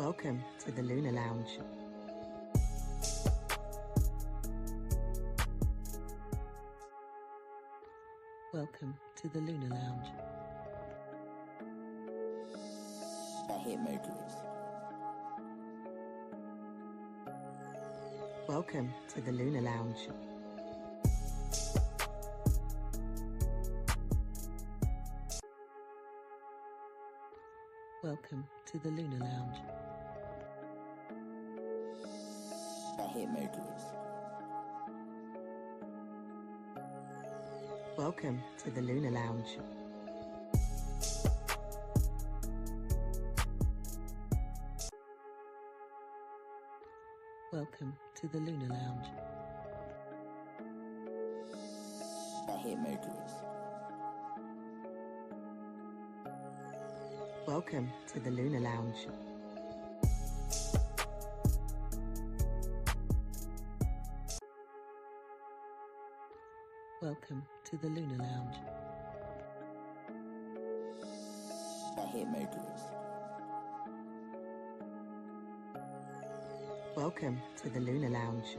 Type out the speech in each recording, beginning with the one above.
Welcome to the Lunar Lounge. Welcome to the Lunar Lounge. I hit Mercury. Welcome to the Lunar Lounge. Welcome to the Lunar Lounge. I hit Mercury. Welcome to the Lunar Lounge. Welcome to the Lunar Lounge. I hit Mercury. Welcome to the Lunar Lounge. Welcome to the Lunar Lounge. I hit Mercury. Welcome to the Lunar Lounge.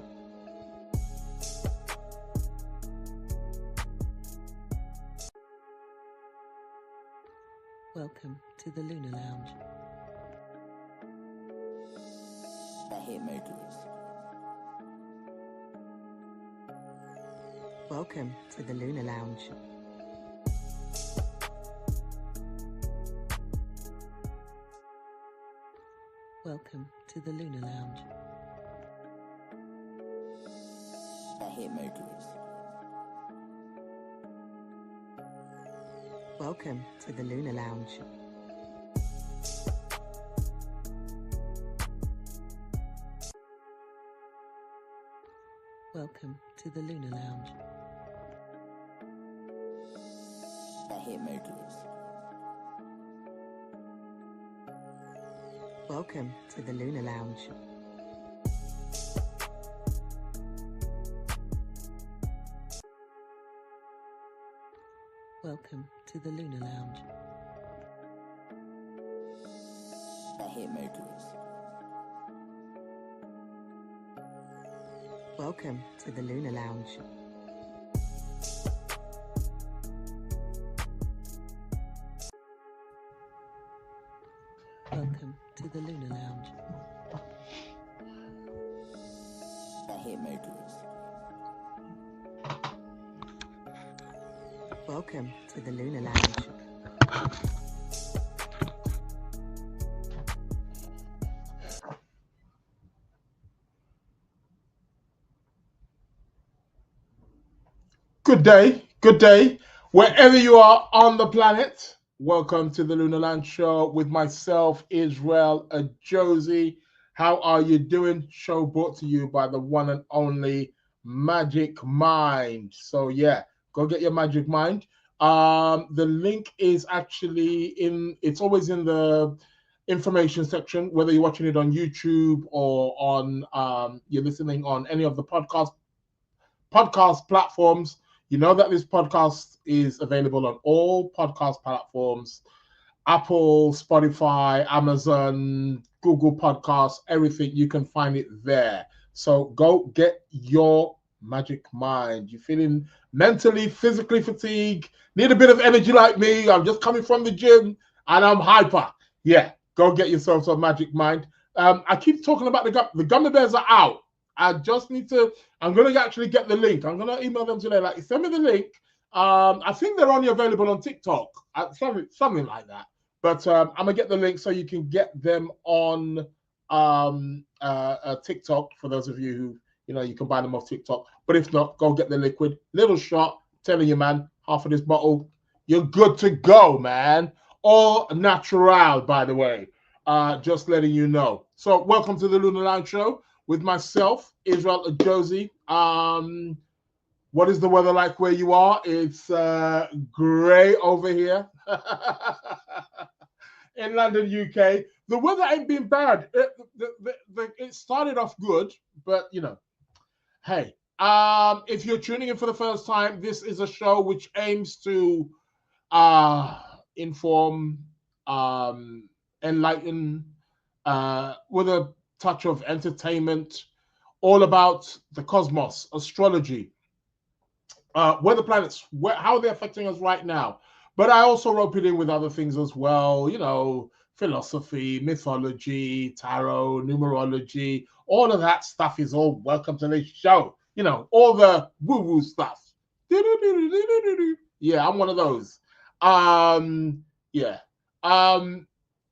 Welcome to the Lunar Lounge. I hit Mercury. Welcome to the Lunar Lounge. Welcome to the Lunar Lounge. I hit Mercury. Welcome to the Lunar Lounge. Welcome to the Lunar Lounge. I hit Mercury. Welcome to the Lunar Lounge. Welcome to the Lunar Lounge. I hit Mercury. Welcome to the Lunar Lounge. Welcome to the Lunar Lounge. I hit Mercury. Welcome to the Lunar Lounge. Good day, wherever you are on the planet. Welcome to the Lunar Lounge Show with myself, Israel Josie. How are you doing? Show brought to you by the one and only Magic Mind. So yeah, go get your Magic Mind. The link is actually it's always in the information section, whether you're watching it on YouTube or on you're listening on any of the podcast platforms. You know that this podcast is available on all podcast platforms: Apple, Spotify, Amazon, Google Podcasts, everything. You can find it there. So go get your Magic Mind. You're feeling mentally, physically fatigued, need a bit of energy like me. I'm just coming from the gym and I'm hyper. Yeah, go get yourself some Magic Mind. I keep talking about the gummy bears are out. I just need to, I'm going to actually get the link. I'm going to email them today. Like, send me the link. I think they're only available on TikTok, something like that. But I'm going to get the link so you can get them on TikTok for those of you who, you can buy them off TikTok. But if not, go get the liquid. Little shot. Telling you, man, half of this bottle, you're good to go, man. All natural, by the way. Just letting you know. So welcome to the Lunar Lounge Show with myself, Israel Josie. What is the weather like where you are? It's grey over here in London, UK. The weather ain't been bad. It started off good, but hey, if you're tuning in for the first time, this is a show which aims to inform, enlighten, with a touch of entertainment, all about the cosmos, astrology, where the planets, how they're affecting us right now. But I also rope it in with other things as well, philosophy, mythology, tarot, numerology, all of that stuff is all welcome to this show. All the woo-woo stuff. Yeah, I'm one of those. Yeah.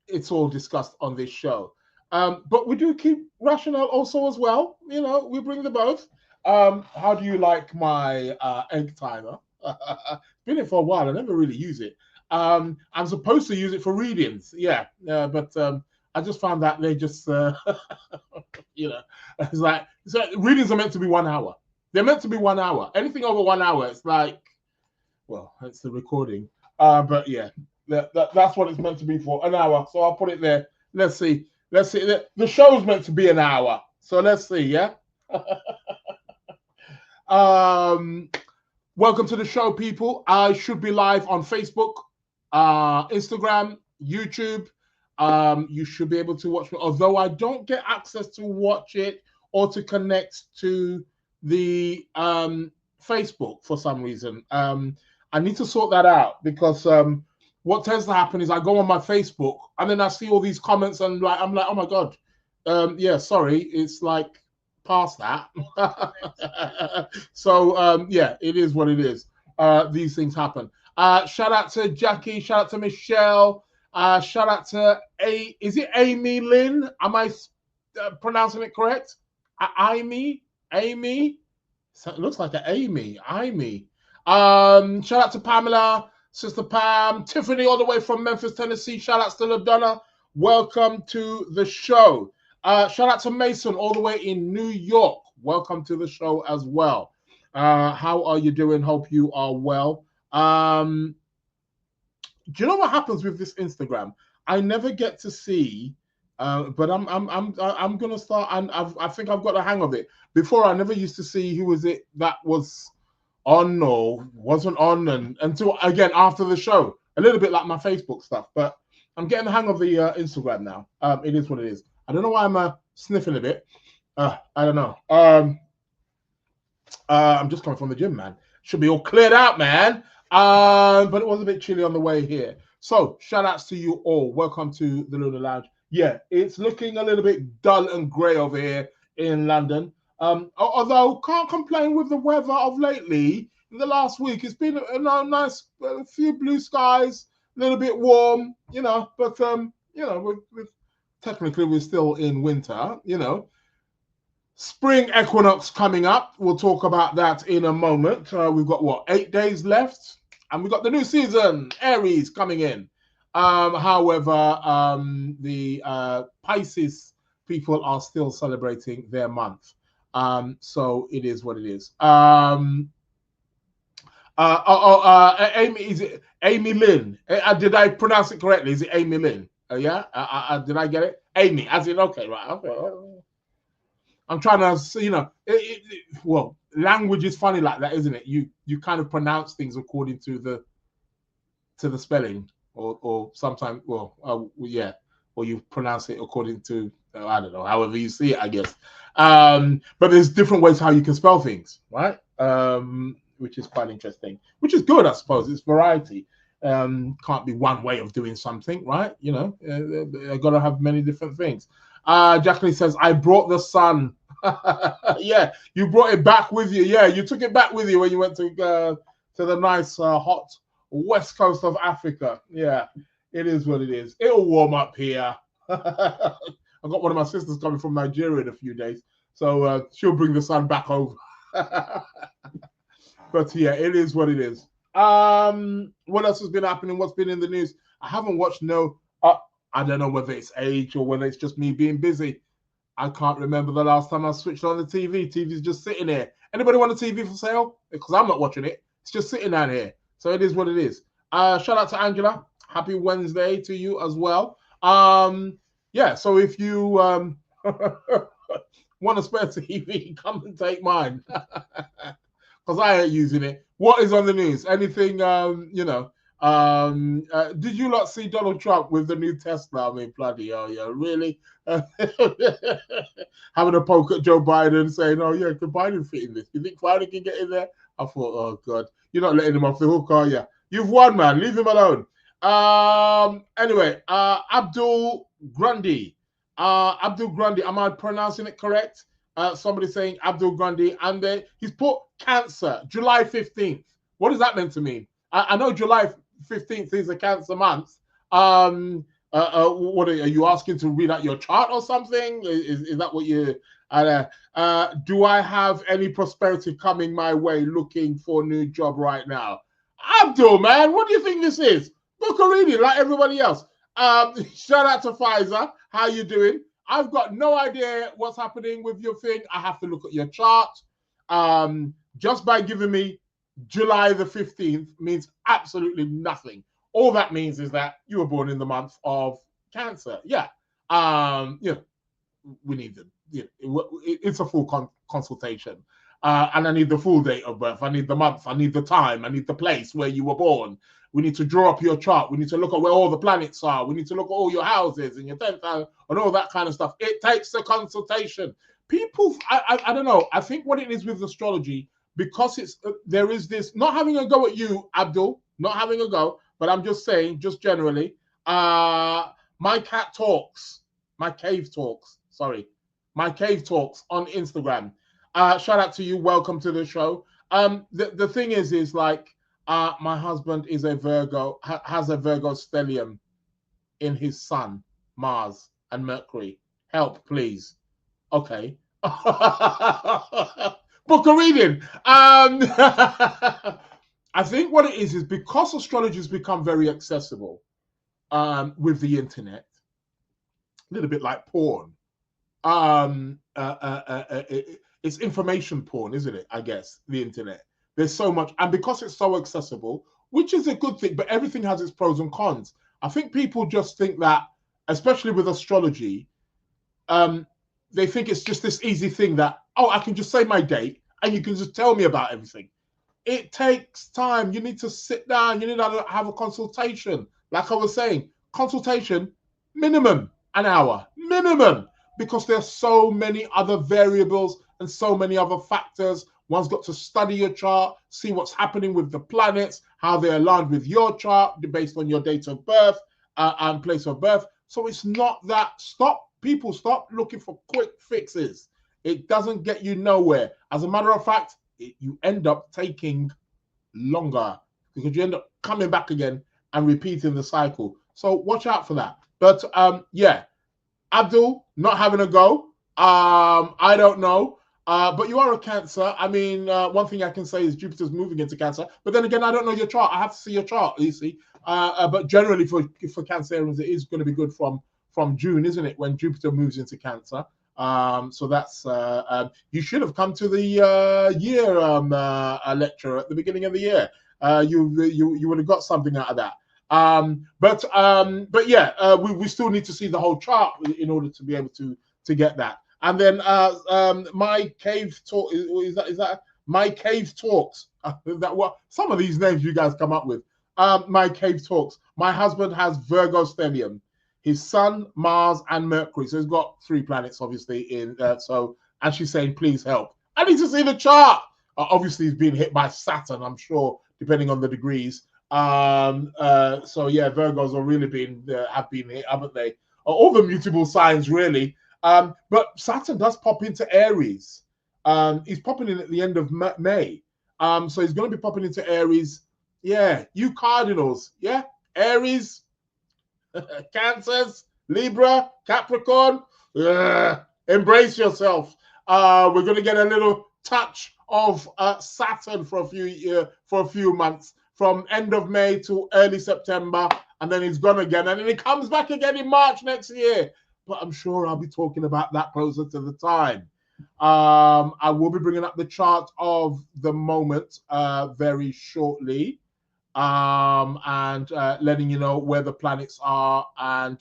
It's all discussed on this show. But we do keep rational also as well. We bring the both. How do you like my egg timer? Been here for a while. I never really use it. I'm supposed to use it for readings. Yeah, but I just found that they just, it's like, so readings are meant to be 1 hour. They're meant to be 1 hour. Anything over 1 hour, it's like, well, it's the recording. But yeah, that's what it's meant to be for, an hour. So I'll put it there. Let's see. The show's meant to be an hour. So let's see, yeah? Welcome to the show, people. I should be live on Facebook, Instagram, YouTube. You should be able to watch me, although I don't get access to watch it or to connect to the Facebook for some reason. I need to sort that out because what tends to happen is I go on my Facebook and then I see all these comments and I'm like, oh my God, yeah, sorry, it's like past that. So yeah, it is what it is. These things happen. Shout out to Jackie, shout out to Michelle, shout out to is it Amy Lynn? Am I pronouncing it correct? Amy? So it looks like an Amy. Shout out to Pamela, Sister Pam, Tiffany all the way from Memphis, Tennessee. Shout out to LaDonna. Welcome to the show. Shout out to Mason all the way in New York. Welcome to the show as well. How are you doing? Hope you are well. Do you know what happens with this Instagram? I never get to see, but I'm gonna start, and I think I've got the hang of it. Before I never used to see who was it that was on or wasn't on, and until again after the show, a little bit like my Facebook stuff. But I'm getting the hang of the Instagram now. It is what it is. I don't know why I'm sniffing a bit. I don't know. I'm just coming from the gym, man. Should be all cleared out, man. But it was a bit chilly on the way here. So shout outs to you all. Welcome to the Lunar Lounge. Yeah, it's looking a little bit dull and grey over here in London. Although can't complain with the weather of lately. In the last week, it's been a nice, a few blue skies, a little bit warm, but technically we're still in winter, Spring equinox coming up. We'll talk about that in a moment. We've got 8 days left, and we've got the new season, Aries, coming in. However, the Pisces people are still celebrating their month. So it is what it is. Amy, is it Amy Lynn? Did I pronounce it correctly? Is it Amy Lynn? Yeah. Did I get it? Amy, as in okay, right? Okay. I'm trying to, well, language is funny like that, isn't it? You kind of pronounce things according to the spelling, or sometimes, yeah, or you pronounce it according to I don't know, however you see it, I guess. But there's different ways how you can spell things, right? Which is quite interesting, which is good, I suppose. It's variety. Can't be one way of doing something, right? I've got to have many different things. Jacqueline says, I brought the sun. Yeah, you brought it back with you. Yeah, you took it back with you when you went to the nice hot west coast of Africa. Yeah, it is what it is. It'll warm up here. I got one of my sisters coming from Nigeria in a few days, so she'll bring the sun back over. But yeah, it is what it is. What else has been happening? What's been in the news? I haven't watched I don't know whether it's age or whether it's just me being busy. I can't remember the last time I switched on the TV. TV's just sitting there. Anybody want a TV for sale? Because I'm not watching it. It's just sitting down here. So it is what it is. Shout out to Angela. Happy Wednesday to you as well. Yeah, so if you want a spare TV, come and take mine. Because I ain't using it. What is on the news? Anything, Did you not see Donald Trump with the new Tesla? I mean, bloody hell, yeah, really? Having a poke at Joe Biden, saying, "Oh yeah, can Biden fit in this? You think Biden can get in there?" I thought, "Oh God, you're not letting him off the hook, are you? You've won, man. Leave him alone." Anyway, Abdul Grundy. Abdul Grundy, am I pronouncing it correct? Somebody saying Abdul Grundy, and he's put Cancer, July 15th. What does that mean to me? I know July 15th is a Cancer month. What are you asking to read out your chart or something? Is that what you? Do I have any prosperity coming my way? Looking for a new job right now. Abdul, man, what do you think this is? Book a reading like everybody else. Shout out to Pfizer. How you doing? I've got no idea what's happening with your thing. I have to look at your chart. Just by giving me July the 15th means absolutely nothing. All that means is that you were born in the month of Cancer. Yeah. We need them. It's a full consultation. And I need the full date of birth. I need the month. I need the time. I need the place where you were born. We need to draw up your chart. We need to look at where all the planets are. We need to look at all your houses and your 10th house and all that kind of stuff. It takes a consultation. People, I don't know. I think what it is with astrology, because there is this, not having a go at you, Abdul, not having a go, but I'm just saying, just generally, my cave talks on Instagram. Shout out to you. Welcome to the show. The thing is like, my husband is a Virgo, has a Virgo stellium in his sun, Mars, and Mercury. Help, please. Okay. Book a reading. I think what it is because astrology has become very accessible with the internet, a little bit like porn. It's information porn, isn't it? I guess, the internet. There's so much, and because it's so accessible, which is a good thing, but everything has its pros and cons. I think people just think that, especially with astrology, they think it's just this easy thing that, I can just say my date and you can just tell me about everything. It takes time. You need to sit down. You need to have a consultation. Like I was saying, consultation, minimum an hour, minimum, because there's so many other variables and so many other factors. One's got to study your chart, see what's happening with the planets, how they're aligned with your chart based on your date of birth and place of birth. So it's not that. Stop looking for quick fixes. It doesn't get you nowhere. As a matter of fact, you end up taking longer because you end up coming back again and repeating the cycle. So watch out for that. But yeah, Abdul, not having a go. I don't know. But you are a Cancer. I mean, one thing I can say is Jupiter's moving into Cancer. But then again, I don't know your chart. I have to see your chart, you see. But generally for Cancerians, it is going to be good from June, isn't it, when Jupiter moves into Cancer. So that's you should have come to the year lecture at the beginning of the year. You would have got something out of that. But yeah, we still need to see the whole chart in order to be able to get that. And then my cave talk is that my cave talks. That what some of these names you guys come up with. My cave talks. My husband has Virgo stellium. His Sun, Mars, and Mercury. So he's got 3 planets, obviously. And she's saying, please help. I need to see the chart. Obviously, he's being hit by Saturn, I'm sure, depending on the degrees. So yeah, Virgos are really have been hit, haven't they? All the mutable signs, really. But Saturn does pop into Aries. He's popping in at the end of May. So he's going to be popping into Aries. Yeah, you Cardinals. Yeah, Aries. Cancers, Libra, Capricorn, embrace yourself. We're going to get a little touch of Saturn for a few months, from end of May to early September, and then he's gone again, and then he comes back again in March next year. But I'm sure I'll be talking about that closer to the time. I will be bringing up the chart of the moment very shortly. And letting you know where the planets are and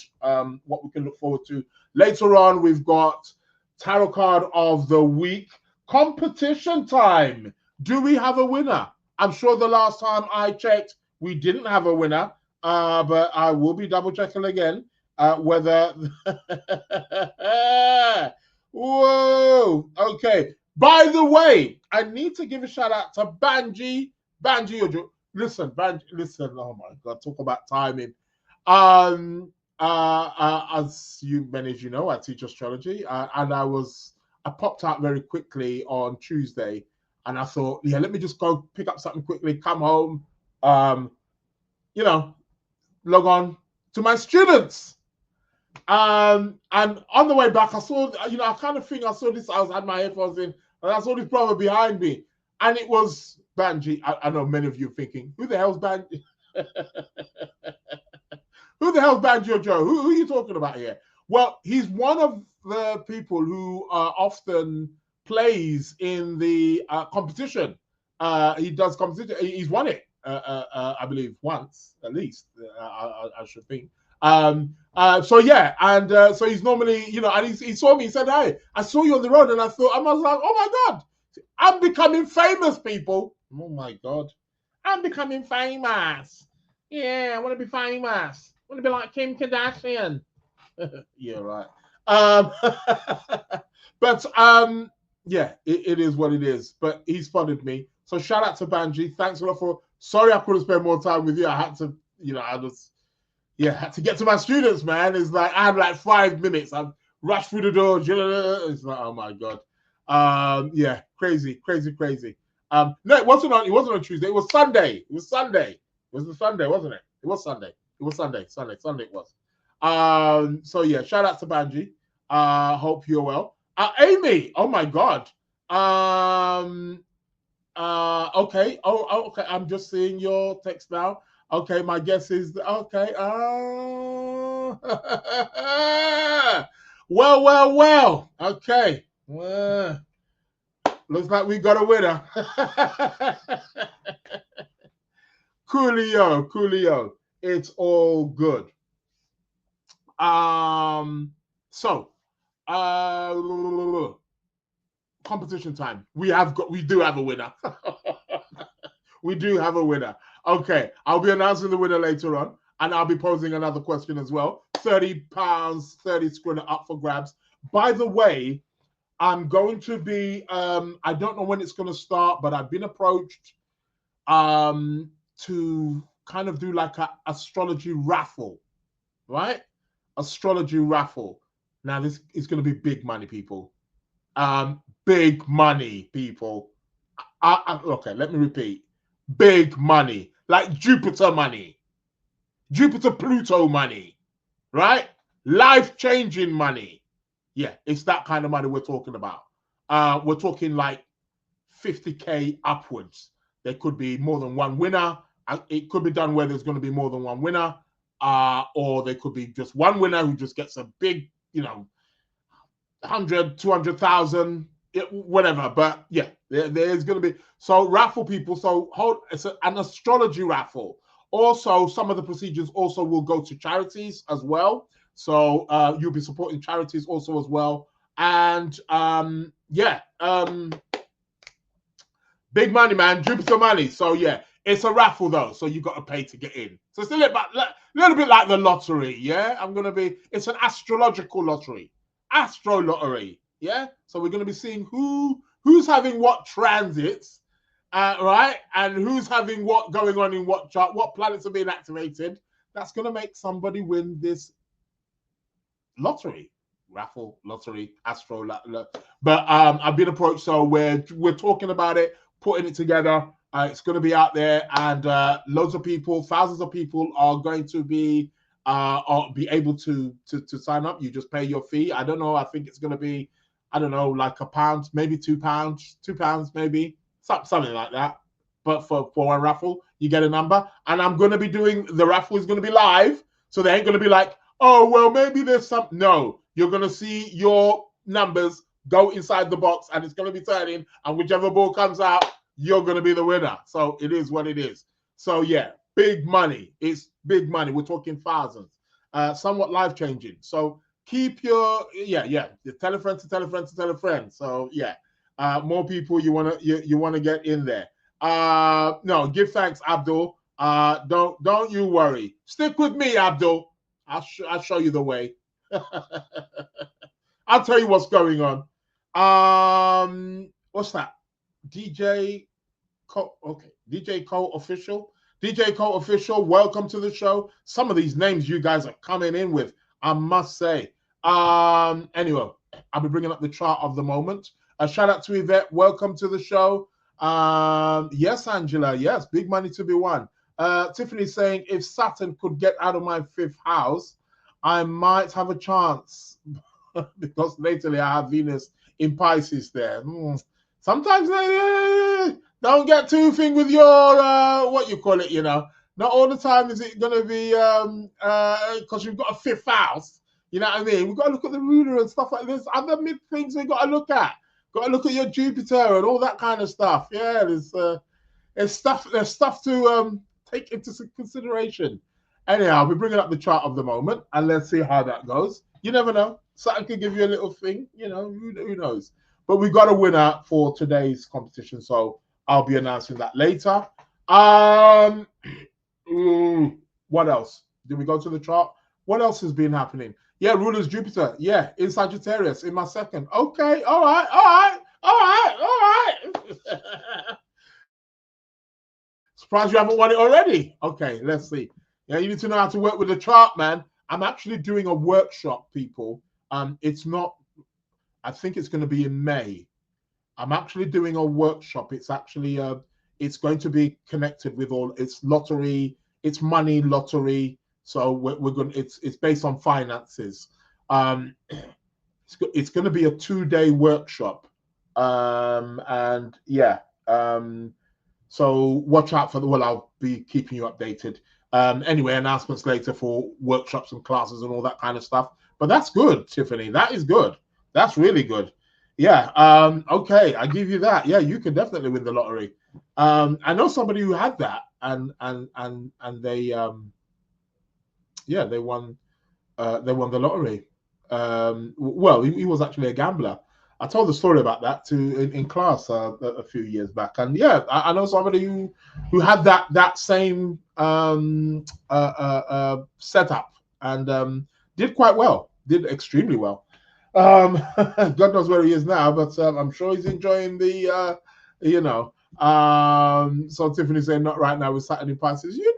what we can look forward to. Later on, we've got Tarot card of the week. Competition time. Do we have a winner? I'm sure the last time I checked, We didn't have a winner, but I will be double checking again whether. Whoa! Okay. By the way, I need to give a shout out to Banji. Listen, Banji. Listen. Oh my God! Talk about timing. As many as you know, I teach astrology, and I popped out very quickly on Tuesday, and I thought, yeah, let me just go pick up something quickly, come home, log on to my students. And on the way back, I saw, I kind of think I saw this. I had my headphones in, and I saw this brother behind me, and it was Banji. I know many of you thinking, who the hell's Banji? Who the hell's Banjo Joe? Who are you talking about here? Well, he's one of the people who often plays in the competition. He does competition. He's won it, I believe, once at least. I should think. So yeah, and so he's normally, and he saw me. He said, "Hey, I saw you on the road," and I was like, "Oh my God, I'm becoming famous, people! Oh my God, I'm becoming famous. Yeah, I want to be famous. I want to be like Kim Kardashian." Yeah, right. But yeah, it is what it is. But he spotted me. So shout out to Banji. Thanks a lot for. Sorry, I couldn't spend more time with you. I had to, had to get to my students, man. It's like I had like 5 minutes. I rushed through the door. It's like, oh my God. Yeah, crazy. No, it wasn't on Tuesday. It was Sunday. It was Sunday. It was the Sunday, wasn't it? It was Sunday. It was Sunday it was. So yeah, shout out to Banji. Hope you're well. Amy, oh my God. Okay. Oh, okay. I'm just seeing your text now. Okay, my guess is okay. Well. Okay. Well, looks like we got a winner. Coolio. It's all good. So competition time. We do have a winner. We do have a winner. Okay, I'll be announcing the winner later on, and I'll be posing another question as well. £30, 30 square up for grabs. By the way, I'm going to be I don't know when it's going to start, but I've been approached to kind of do like a astrology raffle, right? Astrology raffle. Now this is going to be big money, people. Big money, people. Okay, let me repeat. Big money, like Jupiter money, Jupiter Pluto money, right? Life-changing money. Yeah, it's that kind of money we're talking about. We're talking like 50K upwards. There could be more than one winner. It could be done where there's going to be more than one winner, or there could be just one winner who just gets a big, 100, 200,000, whatever. But yeah, there's going to be. So raffle people. So it's an astrology raffle. Also, some of the procedures also will go to charities as well. So you'll be supporting charities also as well. And big money, man. Jupiter money. So yeah, it's a raffle though. So you got to pay to get in. So it's a little bit like the lottery. Yeah, it's an astrological lottery. Astro lottery. Yeah. So we're going to be seeing who's having what transits, right? And who's having what going on in what chart, what planets are being activated. That's going to make somebody win this lottery. Raffle, lottery, astro. But I've been approached, so we're talking about it, putting it together. It's going to be out there, and loads of people, thousands of people are going to be able to sign up. You just pay your fee. I don't know. I think it's going to be, like £1, maybe £2, maybe something like that. But for one raffle, you get a number, and I'm going to be doing the raffle is going to be live, so they ain't going to be like, oh well, maybe there's some. No, you're going to see your numbers go inside the box, and it's going to be turning, and whichever ball comes out, you're going to be the winner. So it is what it is. So yeah, big money. It's big money. We're talking thousands. Somewhat life-changing. So keep your tell a friend to tell a friend to tell a friend. So yeah, more people you wanna get in there. No, give thanks, Abdul. Don't you worry. Stick with me, Abdul. I'll show you the way. I'll tell you what's going on. What's that? DJ Cole. Okay, DJ Cole official. DJ Cole official. Welcome to the show. Some of these names you guys are coming in with, I must say. Anyway, I'll be bringing up the chart of the moment. A shout out to Yvette. Welcome to the show. Yes, Angela. Yes, big money to be won. Tiffany saying if Saturn could get out of my 5th house, I might have a chance because lately I have Venus in Pisces there. Sometimes don't get too thing with your what you call it, Not all the time is it gonna be because you've got a 5th house. You know what I mean? We've got to look at the ruler and stuff like this. Other things we've got to look at. Got to look at your Jupiter and all that kind of stuff. Yeah, there's stuff to take into consideration. Anyhow, we're bringing up the chart of the moment, and let's see how that goes. You never know. Saturn could give you a little thing, who knows. But we got a winner for today's competition, so I'll be announcing that later. What else? Did we go to the chart? What else has been happening? Yeah, ruler's Jupiter. Yeah, in Sagittarius, in my 2nd. Okay, all right. Surprised you haven't won it already. Okay, let's see. Yeah, you need to know how to work with the chart, man. I'm actually doing a workshop, people. It's not, I think it's going to be in May. I'm actually doing a workshop. It's actually, it's going to be connected with it's lottery, it's money lottery. So we're going. It's based on finances. It's going to be a 2-day workshop, and yeah. So watch out for the. Well, I'll be keeping you updated. Anyway, announcements later for workshops and classes and all that kind of stuff. But that's good, Tiffany. That is good. That's really good. Yeah. Okay, I give you that. Yeah, you can definitely win the lottery. I know somebody who had that, and they yeah, they won the lottery. Well, he was actually a gambler. I told the story about that in class a few years back, and yeah, I know somebody who had that same setup and did quite well, did extremely well. God knows where he is now, but I'm sure he's enjoying the So Tiffany saying not right now with Saturn in Pisces. You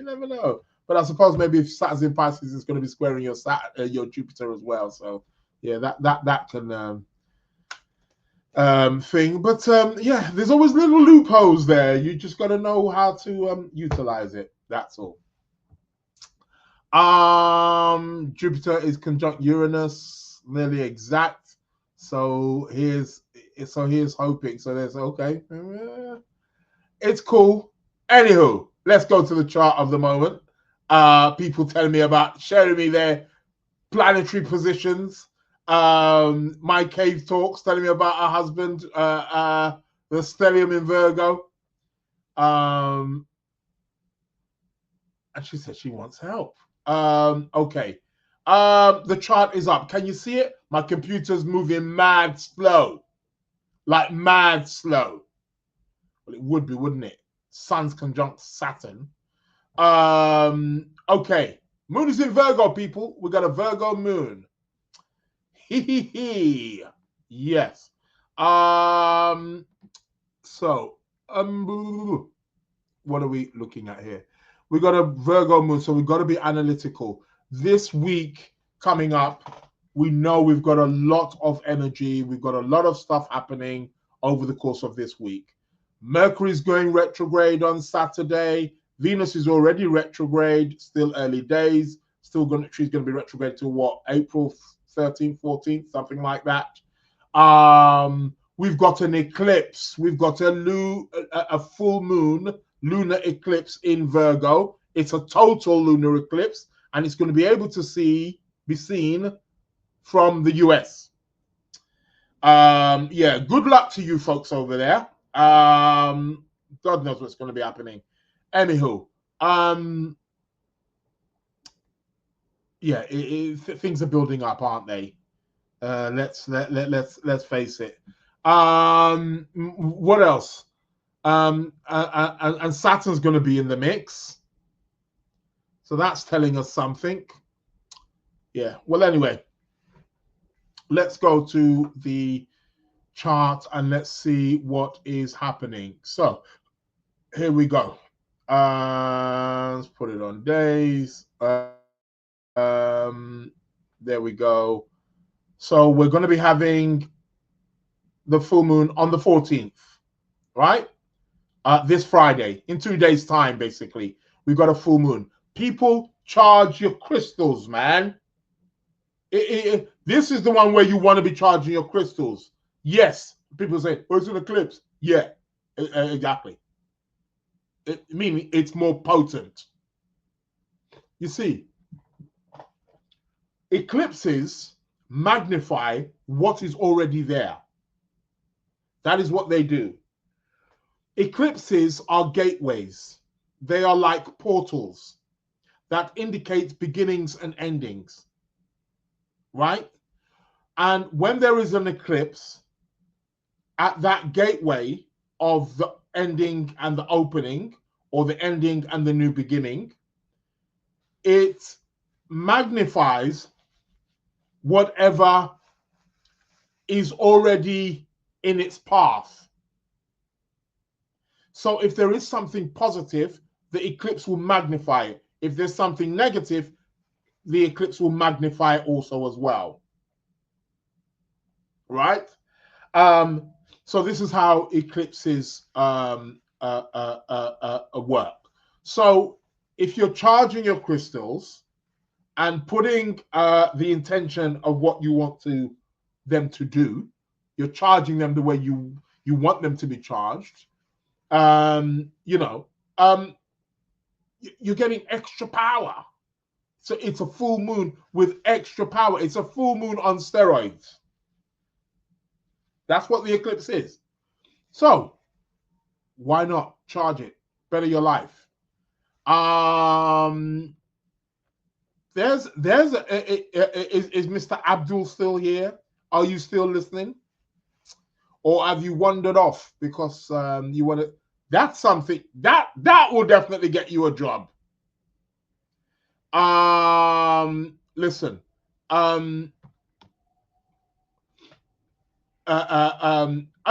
never know. But I suppose maybe if Saturn's in Pisces, it's going to be squaring your your Jupiter as well. So yeah, that can thing. But yeah, there's always little loopholes there. You just got to know how to utilize it. That's all. Jupiter is conjunct Uranus, nearly exact. So here's hoping. So there's okay. It's cool. Anywho, let's go to the chart of the moment. People telling me about sharing me their planetary positions. My cave talks telling me about her husband, the stellium in Virgo. And she said she wants help. Okay. The chart is up. Can you see it? My computer's moving mad slow. Like mad slow. Well, it would be, wouldn't it? Sun's conjunct Saturn. Okay. Moon is in Virgo, people. We got a Virgo moon. Yes. So, what are we looking at here? We got a Virgo moon, so we've got to be analytical. This week coming up, we know we've got a lot of energy. We've got a lot of stuff happening over the course of this week. Mercury is going retrograde on Saturday. Venus is already retrograde, still early days. She's going to be retrograde till what? April 13th, 14th, something like that. We've got an eclipse. We've got a full moon lunar eclipse in Virgo. It's a total lunar eclipse, and it's going to be able to be seen from the US. Yeah, good luck to you folks over there. God knows what's going to be happening. Anywho, yeah, things are building up, aren't they? Let's face it. What else? And Saturn's going to be in the mix. So that's telling us something. Yeah. Well, anyway, let's go to the chart and let's see what is happening. So here we go. Let's put it on days. There we go. So we're going to be having the full moon on the 14th, right? This Friday, in 2 days' time, basically, we've got a full moon. People, charge your crystals, man. This is the one where you want to be charging your crystals. Yes, people say, oh, it's an eclipse. Yeah, exactly. Meaning it's more potent. You see, eclipses magnify what is already there. That is what they do. Eclipses are gateways. They are like portals that indicate beginnings and endings, right? And when there is an eclipse, at that gateway of the ending and the opening, or the ending and the new beginning, it magnifies whatever is already in its path. So if there is something positive, the eclipse will magnify it. If there's something negative, the eclipse will magnify it also as well. Right? So this is how eclipses work. So if you're charging your crystals and putting the intention of what you want them to do, you're charging them the way you want them to be charged. You're getting extra power. So it's a full moon with extra power. It's a full moon on steroids. That's what the eclipse is. So why not charge it? Better your life. Is Mr. Abdul still here? Are you still listening? Or have you wandered off because you want to? That's something that will definitely get you a job. Listen. Are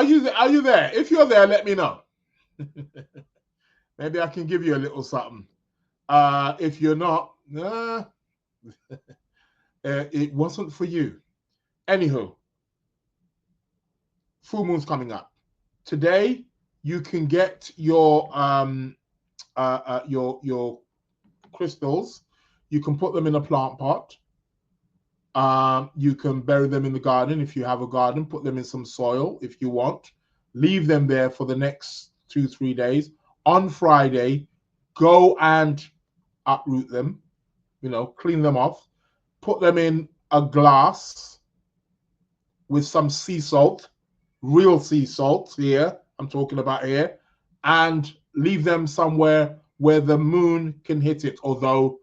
you there? If you're there, let me know. Maybe I can give you a little something. If you're not, it wasn't for you. Anywho, full moon's coming up. Today, you can get your crystals. You can put them in a plant pot. You can bury them in the garden if you have a garden. Put them in some soil if you want. Leave them there for the next 2-3 days. On Friday, go and uproot them. Clean them off. Put them in a glass with some sea salt, real sea salt here, I'm talking about here, and leave them somewhere where the moon can hit it, although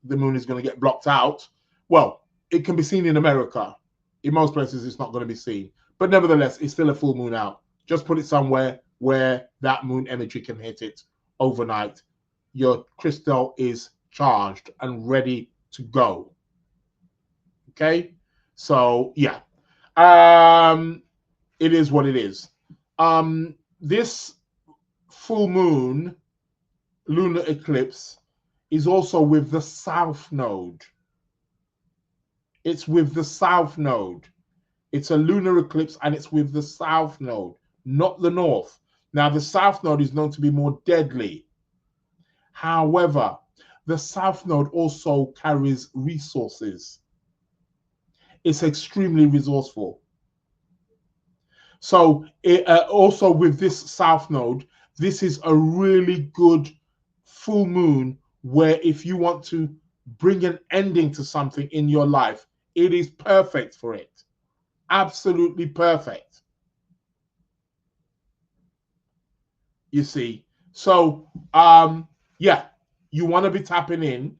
the moon is going to get blocked out. Well, it can be seen in America. In most places, it's not going to be seen. But nevertheless, it's still a full moon out. Just put it somewhere where that moon energy can hit it overnight. Your crystal is charged and ready to go. Okay? So, yeah. It is what it is. This full moon lunar eclipse is also with the south node. It's with the south node. It's a lunar eclipse and it's with the south node, not the north. Now, the south node is known to be more deadly. However, the south node also carries resources. It's extremely resourceful. So also with this south node, this is a really good full moon where if you want to bring an ending to something in your life, it is perfect for it. Absolutely perfect. You see? So, yeah, you want to be tapping in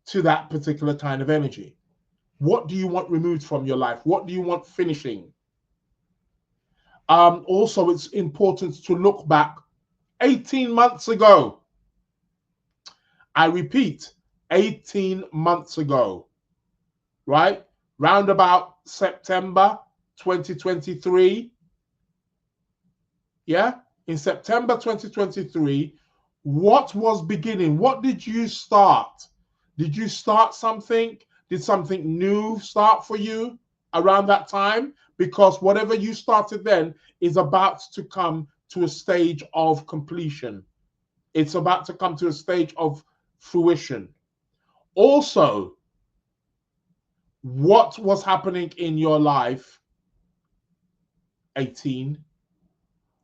to that particular kind of energy. What do you want removed from your life? What do you want finishing? Also, it's important to look back 18 months ago. I repeat, 18 months ago, right? Round about September 2023. Yeah? In September 2023, what was beginning? What did you start? Did you start something? Did something new start for you around that time? Because whatever you started then is about to come to a stage of completion. It's about to come to a stage of fruition. Also, what was happening in your life 18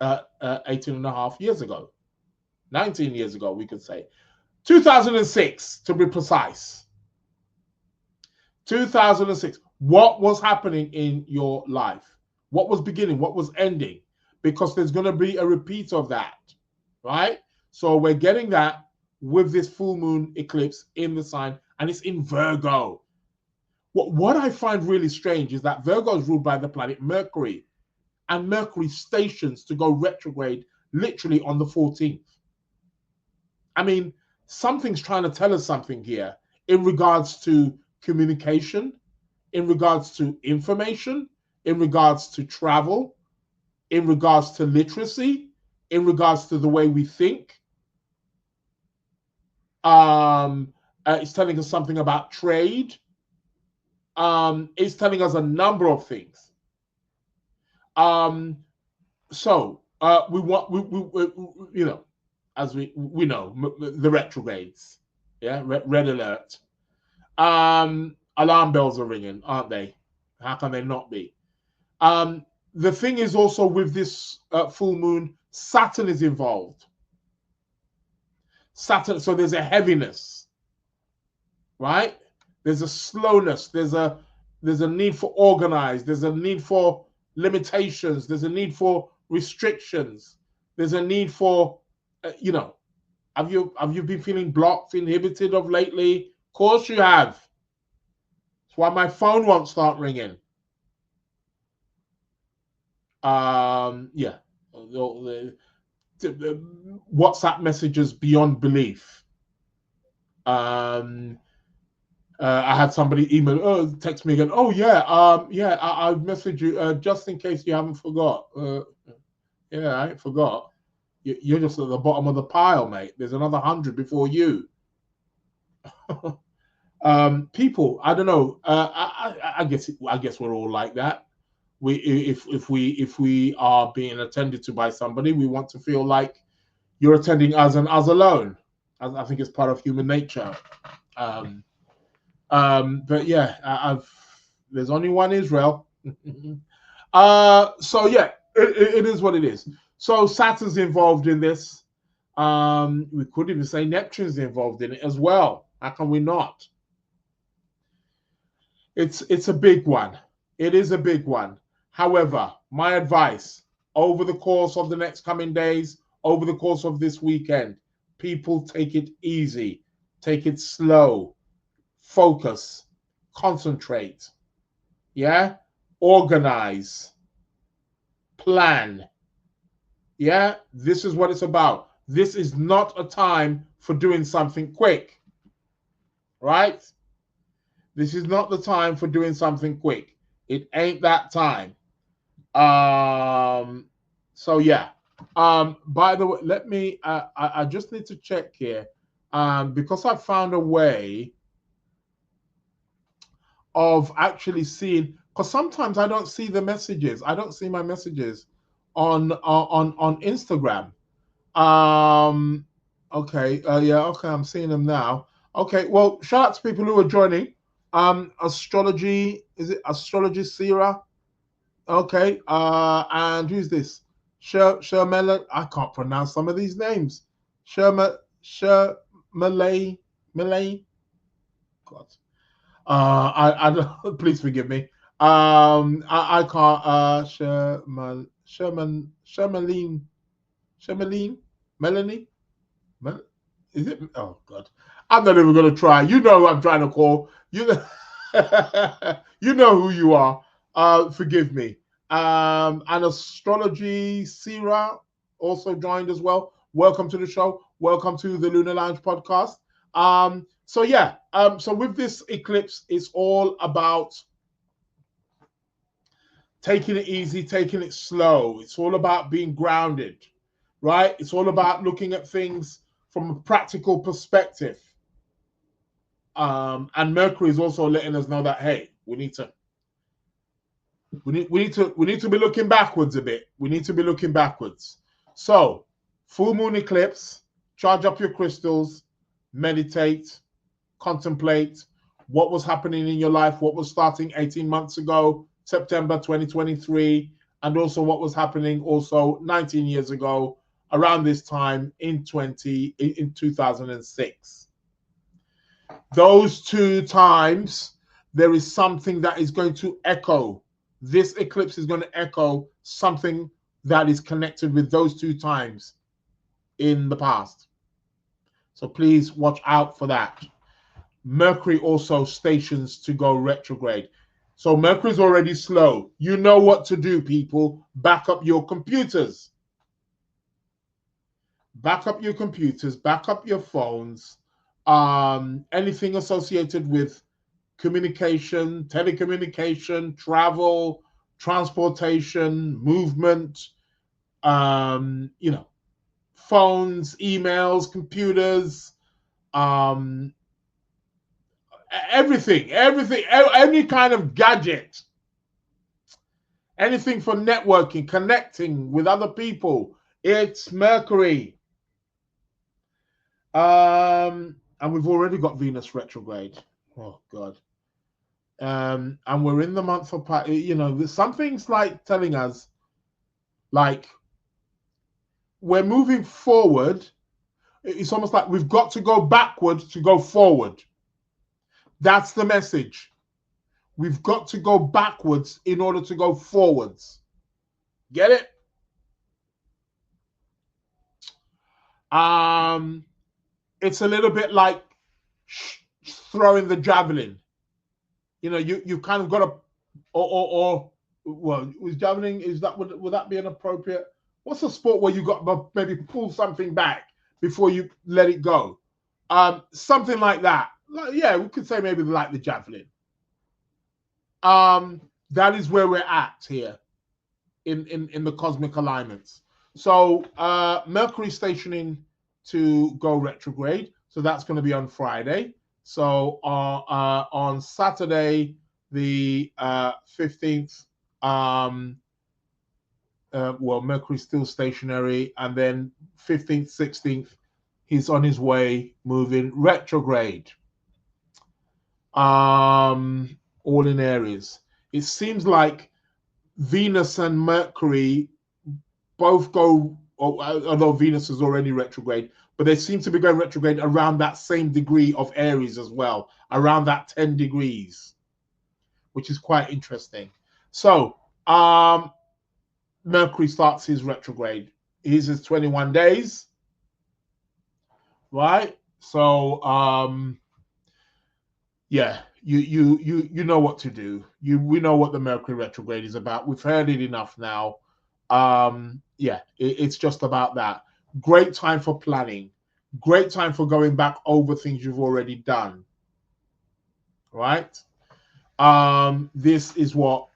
and a half years ago, 19 years ago, we could say. 2006, to be precise. 2006. What was happening in your life? What was beginning? What was ending? Because there's going to be a repeat of that, right? So we're getting that with this full moon eclipse in the sign, and it's in Virgo. What I find really strange is that Virgo is ruled by the planet Mercury, and Mercury stations to go retrograde literally on the 14th. I mean, something's trying to tell us something here in regards to communication, in regards to information, in regards to travel, in regards to literacy, in regards to the way we think. It's telling us something about trade. It's telling us a number of things. So we want, you know, as we know, the retrogrades. Yeah, red alert. Alarm bells are ringing, aren't they? How can they not be? The thing is also with this full moon, Saturn is involved. Saturn, so there's a heaviness, right? There's a slowness. There's a need for organize. There's a need for limitations. There's a need for restrictions. There's a need for, you know, have you been feeling blocked, inhibited of lately? Of course you have. That's why my phone won't start ringing. Yeah, the WhatsApp messages beyond belief. I had somebody email, text me again. Oh yeah, I'll message you just in case you haven't forgot. Yeah, I ain't forgot. You're just at the bottom of the pile, mate. There's another 100 before you. People, I don't know. I guess we're all like that. If we are being attended to by somebody, we want to feel like you're attending us and us alone. I think it's part of human nature. But yeah, there's only one Israel. So yeah, it is what it is. So Saturn's involved in this. We could even say Neptune's involved in it as well. How can we not? It's a big one. It is a big one. However, my advice over the course of the next coming days, over the course of this weekend, people take it easy, take it slow, focus, concentrate, yeah, organize, plan. Yeah, this is what it's about. This is not a time for doing something quick, right? This is not the time for doing something quick. It ain't that time. So yeah. By the way, let me I just need to check here. Because I found a way of actually seeing, because sometimes I don't see the messages. I don't see my messages on Instagram. Okay, yeah, okay, I'm seeing them now. Okay, well, shout out to people who are joining. Astrology, is it Astrology Sierra? Okay, and who's this? Shermela, I can't pronounce some of these names. Malay, God. I don't, please forgive me. I can't. Shermaline, Melanie, is it? Oh God, I'm not even gonna try. You know who I'm trying to call. You know, you know who you are. Forgive me. And Astrology Sierra also joined as well. Welcome to the show. Welcome to the Lunar Lounge Podcast. So with this eclipse, it's all about taking it easy, taking it slow. It's all about being grounded, right? It's all about looking at things from a practical perspective. And Mercury is also letting us know that, hey, we need to be looking backwards a bit. We need to be looking backwards. So, full moon eclipse, charge up your crystals, meditate, contemplate what was happening in your life, what was starting 18 months ago, September 2023, and also what was happening also 19 years ago around this time in 2006. Those two times, there is something that is going to echo. This eclipse is going to echo something that is connected with those two times in the past. So please watch out for that. Mercury also stations to go retrograde. So Mercury's already slow. You know what to do, people. Back up your computers. Back up your computers. Back up your phones. Anything associated with communication, telecommunication, travel, transportation, movement, phones, emails, computers, everything, any kind of gadget, anything for networking, connecting with other people. It's Mercury. And we've already got Venus retrograde. Oh, God. And we're in the month of, there's some things like telling us, like, we're moving forward. It's almost like we've got to go backwards to go forward. That's the message. We've got to go backwards in order to go forwards. Get it? It's a little bit like throwing the javelin. You've kind of got to, is javelin, would that be an appropriate? What's a sport where you got to maybe pull something back before you let it go? Something like that. Yeah, we could say maybe like the javelin. That is where we're at here in the cosmic alignments. So Mercury stationing to go retrograde. So that's going to be on Friday. So on Saturday, the 15th, Mercury's still stationary, and then 15th, 16th, he's on his way moving retrograde. All in Aries. It seems like Venus and Mercury both go, although Venus is already retrograde, but they seem to be going retrograde around that same degree of Aries as well, around that 10 degrees, which is quite interesting. So Mercury starts his retrograde. His is 21 days, right? So yeah, you know what to do. We know what the Mercury retrograde is about. We've heard it enough now. It's just about that. Great time for planning. Great time for going back over things you've already done. Right? This is what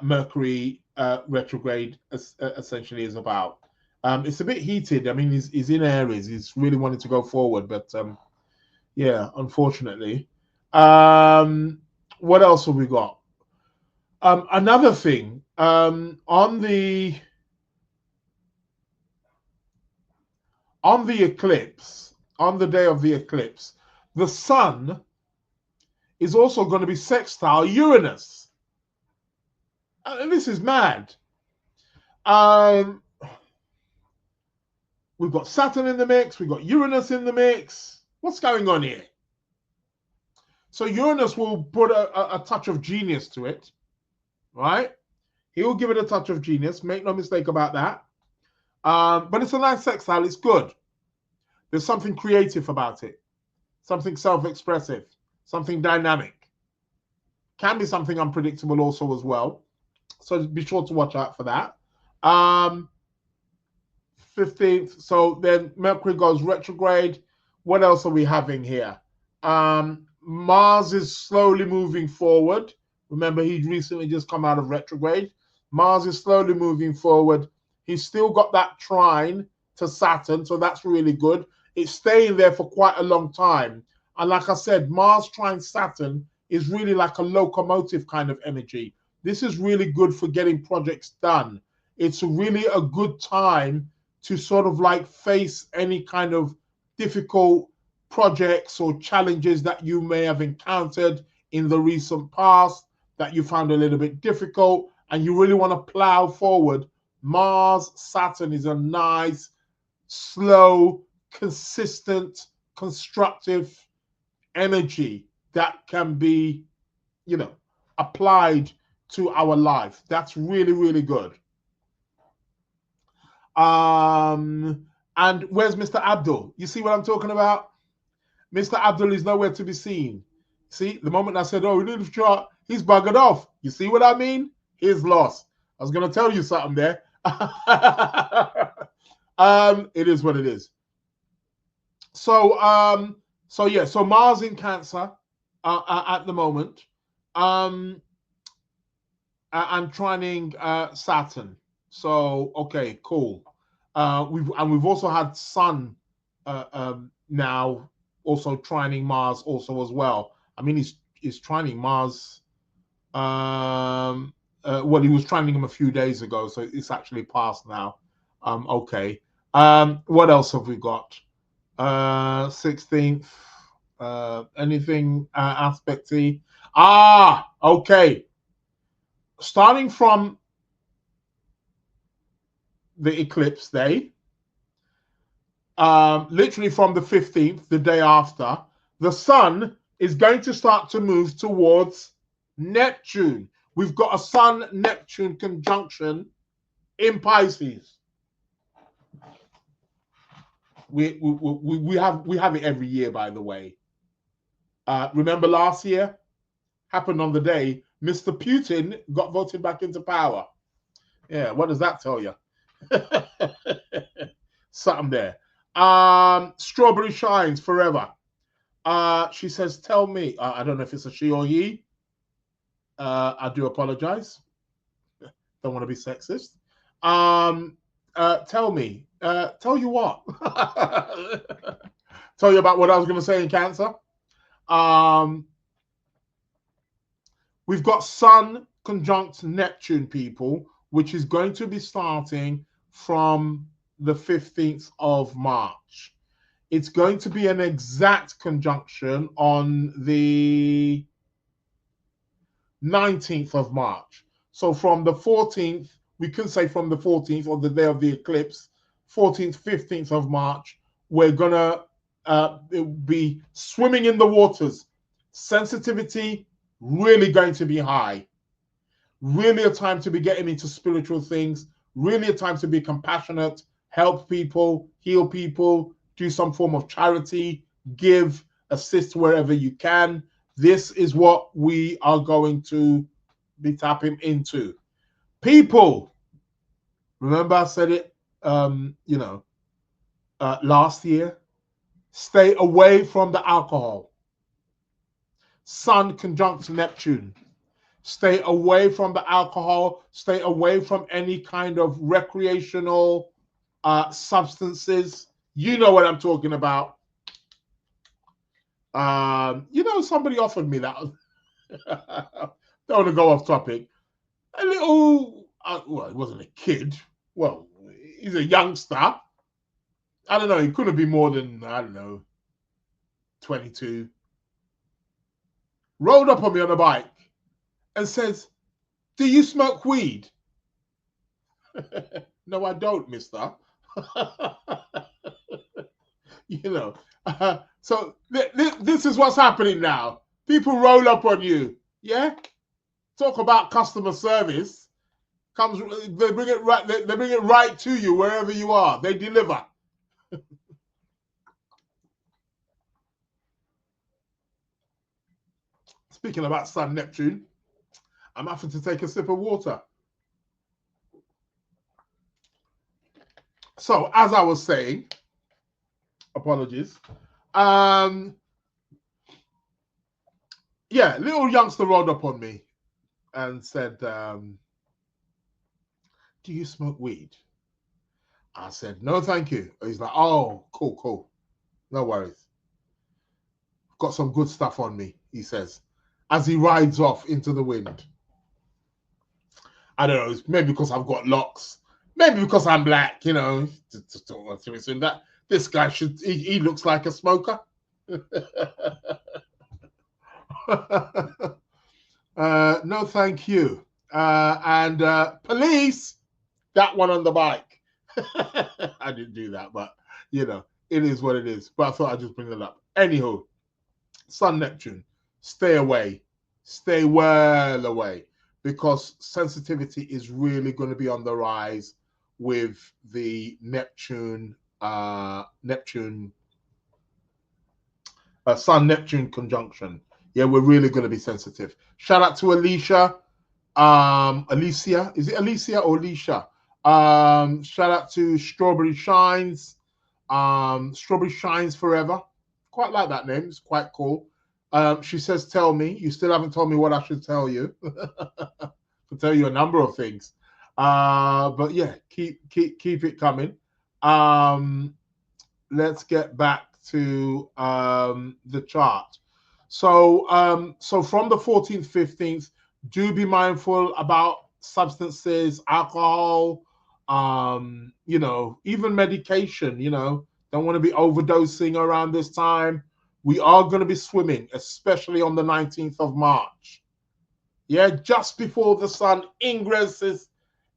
Mercury retrograde essentially is about. It's a bit heated. I mean, he's in Aries. He's really wanting to go forward, but yeah, unfortunately. What else have we got? Another thing, on the eclipse, on the day of the eclipse, the sun is also going to be sextile Uranus. And this is mad. We've got Saturn in the mix. We've got Uranus in the mix. What's going on here? So Uranus will put a touch of genius to it, right? He will give it a touch of genius. Make no mistake about that. But it's a nice sextile. It's good. There's something creative about it. Something self-expressive. Something dynamic. can be something unpredictable also as well. So be sure to watch out for that. 15th. So then Mercury goes retrograde. What else are we having here? Mars is slowly moving forward. Remember, he'd recently just come out of retrograde. Mars is slowly moving forward. He's still got that trine to Saturn, so that's really good. It's staying there for quite a long time. And like I said, Mars trine Saturn is really like a locomotive kind of energy. This is really good for getting projects done. It's really a good time to sort of like face any kind of difficult projects or challenges that you may have encountered in the recent past that you found a little bit difficult and you really want to plow forward. Mars, Saturn is a nice, slow, consistent, constructive energy that can be, applied to our life. That's really, really good. And where's Mr. Abdul? You see what I'm talking about? Mr. Abdul is nowhere to be seen. See, the moment I said, oh, we need a chart, he's buggered off. You see what I mean? He's lost. I was going to tell you something there. It is what it is. So Mars in Cancer at the moment, and trining Saturn. So okay, cool. We've also had Sun now also trining Mars also as well. I mean, he's trining Mars. Well, he was trining him a few days ago, so it's actually passed now. Okay. What else have we got? 16th. Anything aspecty? Okay. Starting from the eclipse day, literally from the 15th, the day after, the sun is going to start to move towards Neptune. We've got a Sun-Neptune conjunction in Pisces. We have it every year, by the way. Remember last year? Happened on the day Mr. Putin got voted back into power. Yeah, what does that tell you? Something there. Strawberry shines forever. She says, tell me. I don't know if it's a she or he. I do apologize. Don't want to be sexist. Tell me. Tell you what? Tell you about what I was going to say in Cancer. We've got Sun conjunct Neptune, people, which is going to be starting from the 15th of March. It's going to be an exact conjunction on the 19th of March. So from the 14th, we can say from the 14th or the day of the eclipse, 14th, 15th of March, we're going to be swimming in the waters. Sensitivity really going to be high. Really a time to be getting into spiritual things. Really a time to be compassionate, help people, heal people, do some form of charity, give, assist wherever you can. This is what we are going to be tapping into. People, remember I said it, last year, stay away from the alcohol. Sun conjunct Neptune. Stay away from the alcohol. Stay away from any kind of recreational substances. You know what I'm talking about. Somebody offered me that. Don't want to go off topic. A little, well, he wasn't a kid. Well, he's a youngster. I don't know. He couldn't be more than, 22. Rolled up on me on a bike and says, do you smoke weed? No, I don't, mister. So this is what's happening now. People roll up on you. Yeah? Talk about customer service. They bring it right, they bring it right to you wherever you are. They deliver. Speaking about Sun Neptune, I'm having to take a sip of water. So, as I was saying, apologies. Yeah, little youngster rolled up on me and said, do you smoke weed? I said, no, thank you. He's like, oh, cool. No worries. Got some good stuff on me, he says, as he rides off into the wind. I don't know, maybe because I've got locks, maybe because I'm black, you know. That this guy he looks like a smoker. No, thank you. And police, that one on the bike. I didn't do that, but you know, it is what it is. But I thought I'd just bring it up. Anywho, Sun Neptune, stay away, stay well away, because sensitivity is really going to be on the rise with the Sun Neptune conjunction. Yeah, we're really going to be sensitive. Shout out to Alicia. Alicia, is it Alicia or Alicia? Shout out to Strawberry Shines. Strawberry Shines Forever. Quite like that name. It's quite cool. She says, tell me. You still haven't told me what I should tell you. I can tell you a number of things. But yeah, keep it coming. Let's get back to the chart. So from the 14th, 15th, do be mindful about substances, alcohol, you know, even medication, you know, don't want to be overdosing around this time. We are going to be swimming, especially on the 19th of March. Yeah, just before the sun ingresses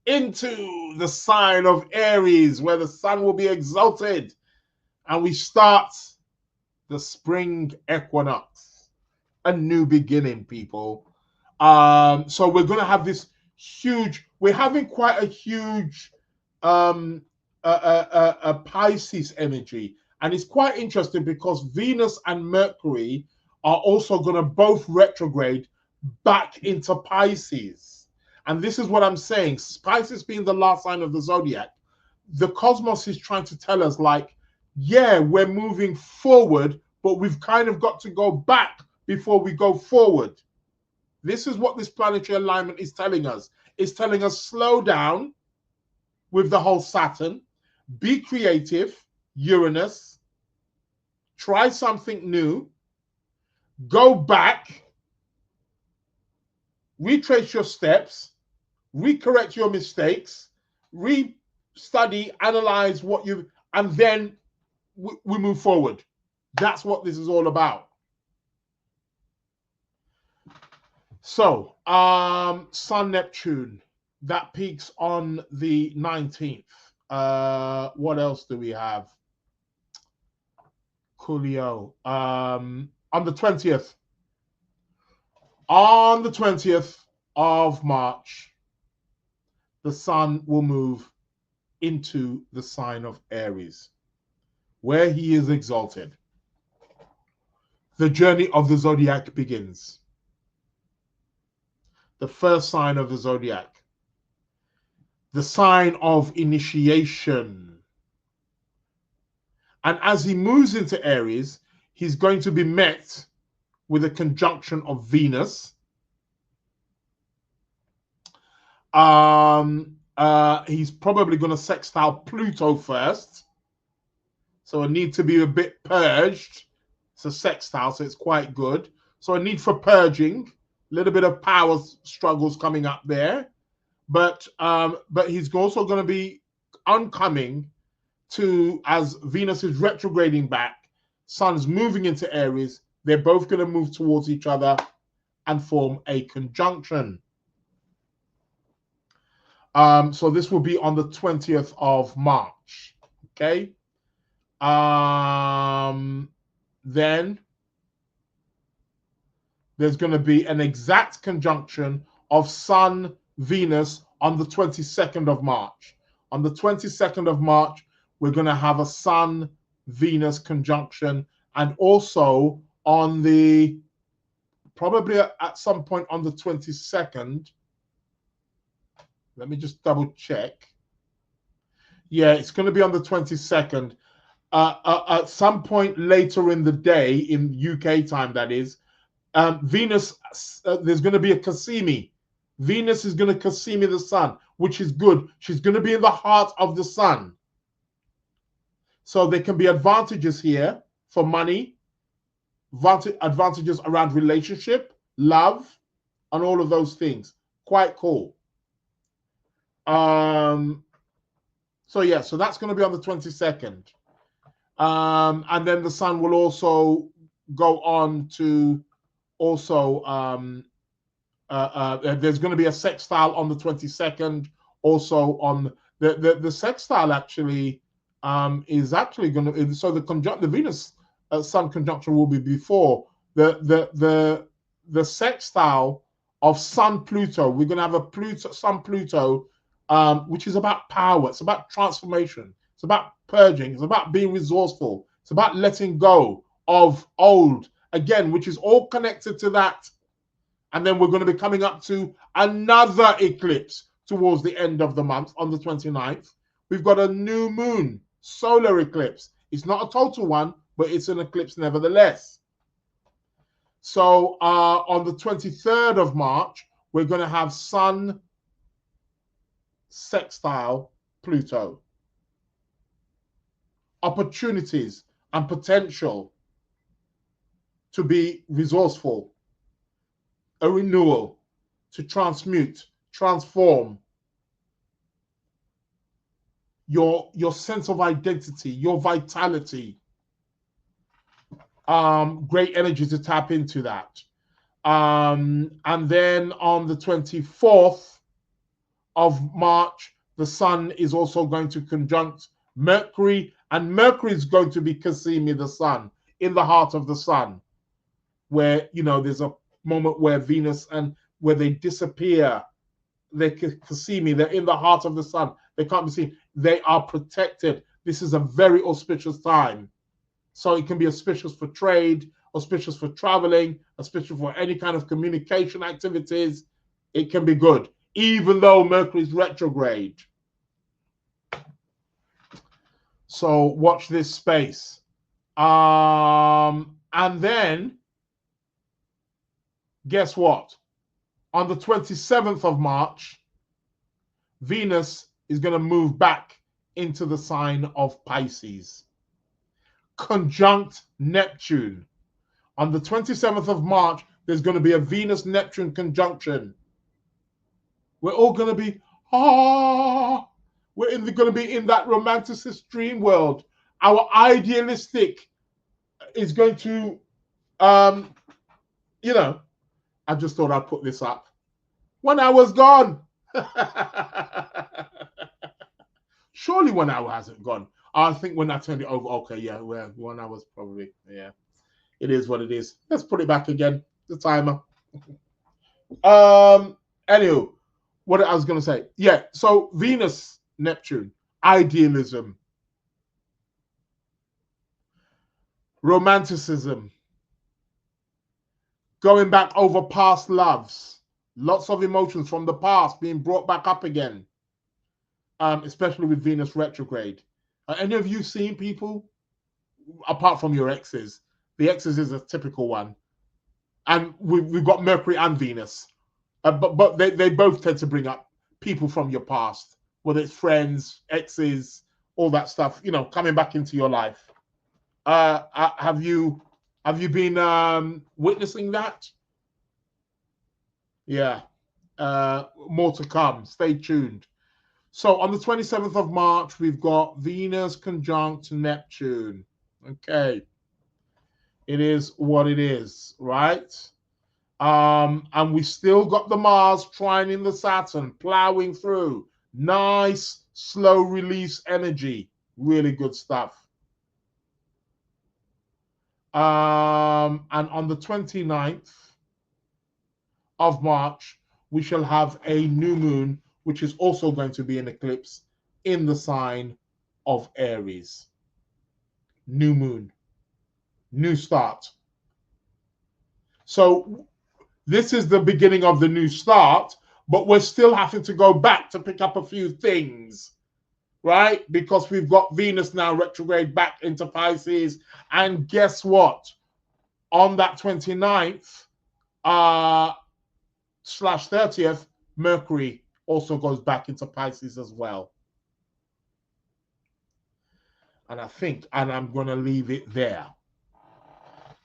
into the sign of Aries, where the sun will be exalted, and we start the spring equinox, a new beginning, people. So we're going to have this huge, we're having quite a huge a Pisces energy. And it's quite interesting because Venus and Mercury are also going to both retrograde back into Pisces. And this is what I'm saying. Pisces being the last sign of the zodiac, the cosmos is trying to tell us, like, yeah, we're moving forward, but we've kind of got to go back before we go forward. This is what this planetary alignment is telling us. It's telling us slow down with the whole Saturn, be creative, Uranus, try something new, go back, retrace your steps, recorrect your mistakes, re-study, analyze what you, and then we move forward. That's what this is all about. So, Sun Neptune, that peaks on the 19th. What else do we have? Coolio. On the 20th. On the 20th of March, the sun will move into the sign of Aries, where he is exalted. The journey of the zodiac begins. The first sign of the zodiac, the sign of initiation. And as he moves into Aries, he's going to be met with a conjunction of Venus. He's probably going to sextile Pluto first. So a need to be a bit purged. It's a sextile, so it's quite good. So a need for purging. A little bit of power struggles coming up there, but he's also going to be oncoming to, as Venus is retrograding back, Sun's moving into Aries. They're both going to move towards each other and form a conjunction. So this will be on the 20th of March. Okay. Then there's going to be an exact conjunction of Sun, Venus on the 22nd of March. On the 22nd of March, we're going to have a Sun, Venus conjunction, and also on the probably at some point on the 22nd. Let me just double check. Yeah, it's going to be on the 22nd. At some point later in the day, in UK time, that is, Venus, there's going to be a Cassimi. Venus is going to Cassimi the sun, which is good. She's going to be in the heart of the sun. So there can be advantages here for money, advantages around relationship, love, and all of those things. Quite cool. So yeah, so that's going to be on the 22nd. And then the sun will also go on to also there's going to be a sextile on the 22nd. Also on the sextile actually is actually going to, so the Venus Sun conjunction will be before the sextile of Sun Pluto. We're going to have a Sun Pluto, which is about power. It's about transformation. It's about purging. It's about being resourceful. It's about letting go of old, again, which is all connected to that. And then we're going to be coming up to another eclipse towards the end of the month on the 29th. We've got a new moon, solar eclipse. It's not a total one, but it's an eclipse nevertheless. So on the 23rd of March, we're going to have Sun sextile Pluto. Opportunities and potential to be resourceful, a renewal, to transmute, transform your sense of identity, your vitality. Great energy to tap into that. And then on the 24th of March, the sun is also going to conjunct Mercury, and Mercury is going to be Cassimi the sun, in the heart of the sun, where, you know, there's a moment where Venus and where they disappear. They Cassimi, they're in the heart of the sun. They can't be seen. They are protected. This is a very auspicious time. So it can be auspicious for trade, auspicious for traveling, auspicious for any kind of communication activities. It can be good, even though Mercury is retrograde. So watch this space. And then, guess what? On the 27th of March, Venus is going to move back into the sign of Pisces. Conjunct Neptune. On the 27th of March, there's going to be a Venus-Neptune conjunction. We're all going to be, we're going to be in that romanticist dream world. Our idealistic is going to, you know, I just thought I'd put this up. When I was gone. Surely 1 hour hasn't gone. I think when I turned it over, okay, yeah, well, 1 hour's probably, yeah. It is what it is. Let's put it back again, the timer. Anywho, what I was going to say. Yeah, so Venus, Neptune, idealism, romanticism, going back over past loves, lots of emotions from the past being brought back up again, especially with Venus retrograde. Any of you seen people, apart from your exes? The exes is a typical one. And we've got Mercury and Venus. But they both tend to bring up people from your past, whether it's friends, exes, all that stuff, you know, coming back into your life. Have you been witnessing that? Yeah. More to come. Stay tuned. So on the 27th of March, we've got Venus conjunct Neptune. Okay. It is what it is, right? And we still got the Mars trining the Saturn, plowing through. Nice, slow release energy. Really good stuff. And on the 29th of March, we shall have a new moon, which is also going to be an eclipse in the sign of Aries. New moon, new start. So This is the beginning of the new start, but we're still having to go back to pick up a few things, right? Because we've got Venus now retrograde back into Pisces. And guess what? On that 29th slash 30th, Mercury also goes back into Pisces as well. And I'm going to leave it there.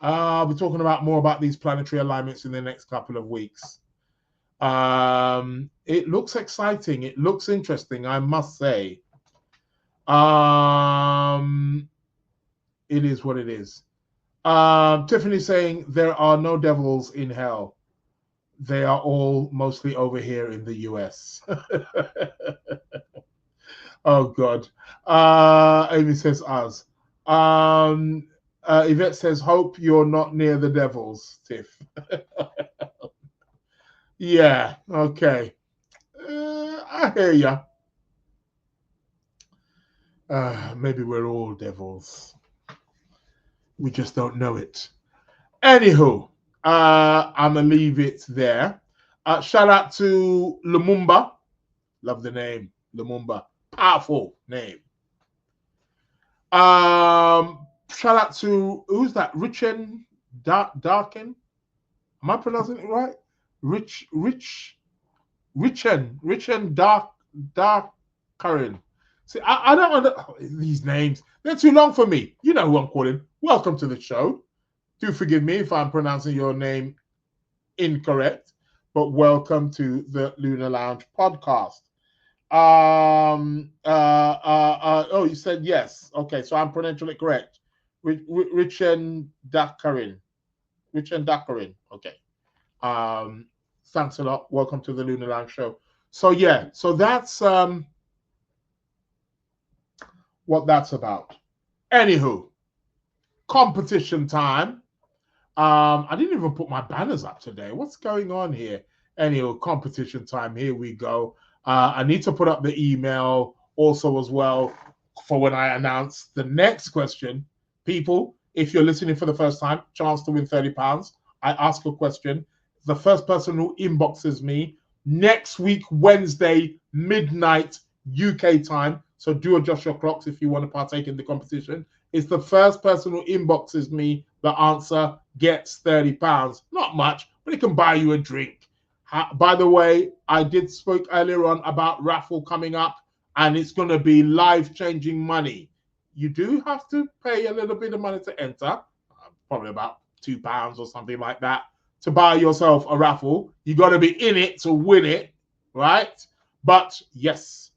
I'll be talking about more about these planetary alignments in the next couple of weeks. It looks exciting. It looks interesting, I must say. It is what it is. Tiffany saying there are no devils in hell. They are all mostly over here in the US. Oh, God. Amy says us. Yvette says, hope you're not near the devils, Tiff. Yeah, okay. I hear ya. Maybe we're all devils. We just don't know it. Anywho, I'm going to leave it there. Shout out to Lumumba. Love the name, Lumumba. Powerful name. Shout out to, who's that? Richen Darkin? Am I pronouncing it right? Richen Darkin. See, I don't know these names. They're too long for me. You know who I'm calling. Welcome to the show. Do forgive me if I'm pronouncing your name incorrect, but welcome to the Lunar Lounge Podcast. Oh, you said yes. Okay, so I'm pronouncing it correct. Richen Dakarin. Okay. Thanks a lot. Welcome to the Lunar Lounge show. So yeah, so that's what that's about. Anywho, competition time. I didn't even put my banners up today. What's going on here? Anyway, competition time. Here we go. I need to put up the email also as well for when I announce the next question. People, if you're listening for the first time, chance to win £30. I ask a question. The first person who inboxes me next week, Wednesday, midnight UK time. So do adjust your clocks if you want to partake in the competition. It's the first person who inboxes me. The answer gets £30. Not much, but it can buy you a drink. By the way, I did speak earlier on about raffle coming up, and it's going to be life-changing money. You do have to pay a little bit of money to enter, probably about £2 or something like that, to buy yourself a raffle. You got to be in it to win it, right? But yes,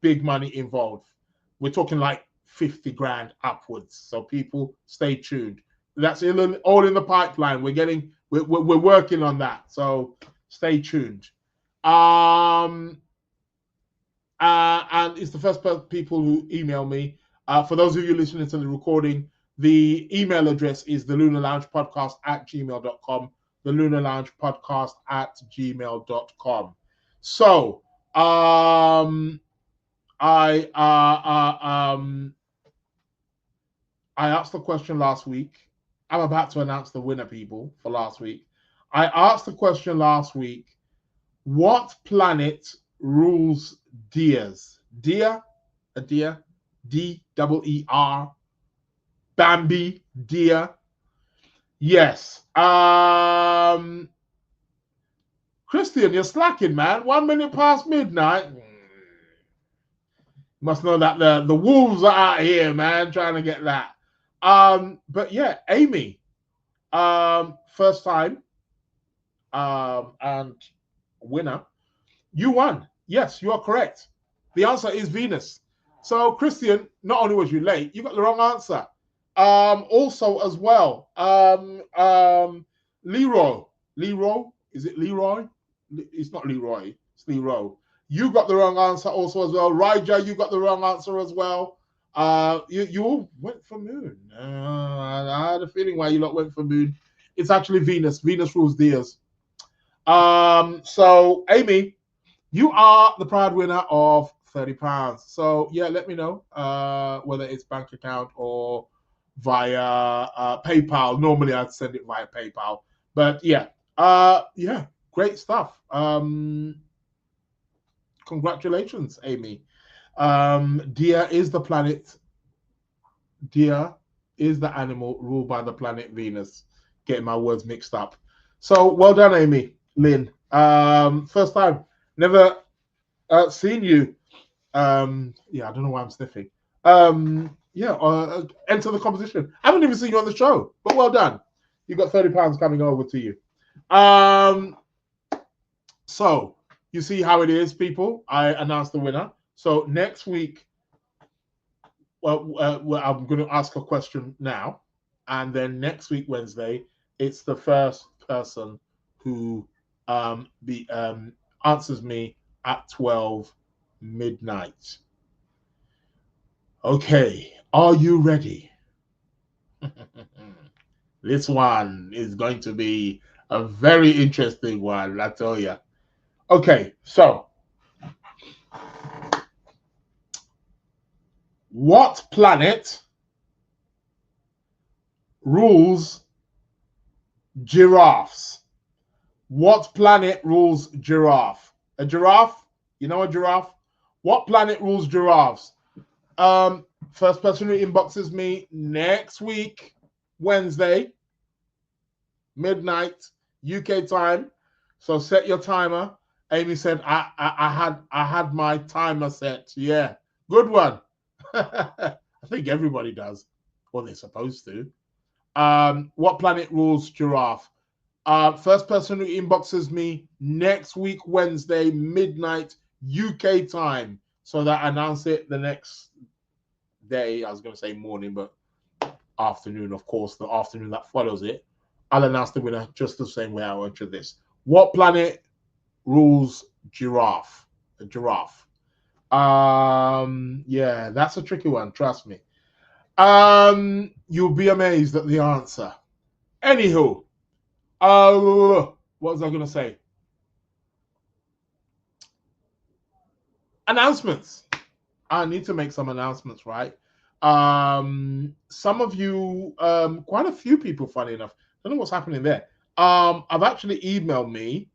big money involved. We're talking like 50 grand upwards. So people, stay tuned. That's all in the pipeline. We're working on that. So stay tuned. And it's the first people who email me. For those of you listening to the recording, the email address is thelunarloungepodcast@gmail.com. thelunarloungepodcast@gmail.com. So I asked the question last week. I'm about to announce the winner, people, for last week. I asked the question last week, what planet rules deers? Deer? A deer? D-E-E-R? Bambi? Deer? Yes. Christian, you're slacking, man. 1 minute past midnight. Must know that the wolves are out here, man, trying to get that. But yeah, Amy, first time, and winner, you won. Yes, you are correct. The answer is Venus. So, Christian, not only was you late, you got the wrong answer. Also, as well, Leroy, is it Leroy? It's not Leroy, it's Leroy. You got the wrong answer also as well. Raja, you got the wrong answer as well. You all went for moon. I had a feeling why you lot went for moon. It's actually Venus. Venus rules deers. So, Amy, you are the proud winner of £30. So, yeah, let me know whether it's bank account or via PayPal. Normally, I'd send it via PayPal. But, yeah, Yeah, great stuff. Congratulations, Amy. Deer is the planet. Deer is the animal ruled by the planet Venus. Getting my words mixed up. So well done, Amy. Lynn. First time. Never seen you. Yeah, I don't know why I'm sniffing. Yeah, enter the competition. I haven't even seen you on the show, but well done. You got £30 coming over to you. So you see how it is, people. I announced the winner. So next week, well, I'm going to ask a question now, and then next week, Wednesday, it's the first person who answers me at 12 midnight. Okay, are you ready? This one is going to be a very interesting one, I tell you. Okay, so what planet rules giraffes? What planet rules giraffe? A giraffe? You know a giraffe? What planet rules giraffes? First person who inboxes me next week, Wednesday, midnight, UK time. So set your timer. Amy said I had my timer set. Yeah, good one. I think everybody does, or they're supposed to. What planet rules giraffe? First person who inboxes me next week, Wednesday, midnight, UK time. So that I announce it the next day. I was going to say morning, but afternoon, of course, the afternoon that follows it. I'll announce the winner just the same way I entered this. What planet rules giraffe? A giraffe. Yeah, that's a tricky one, trust me. You'll be amazed at the answer. Anywho, what was I going to say? Announcements. I need to make some announcements, right? Some of you, quite a few people, funny enough, I don't know what's happening there. I've actually emailed me.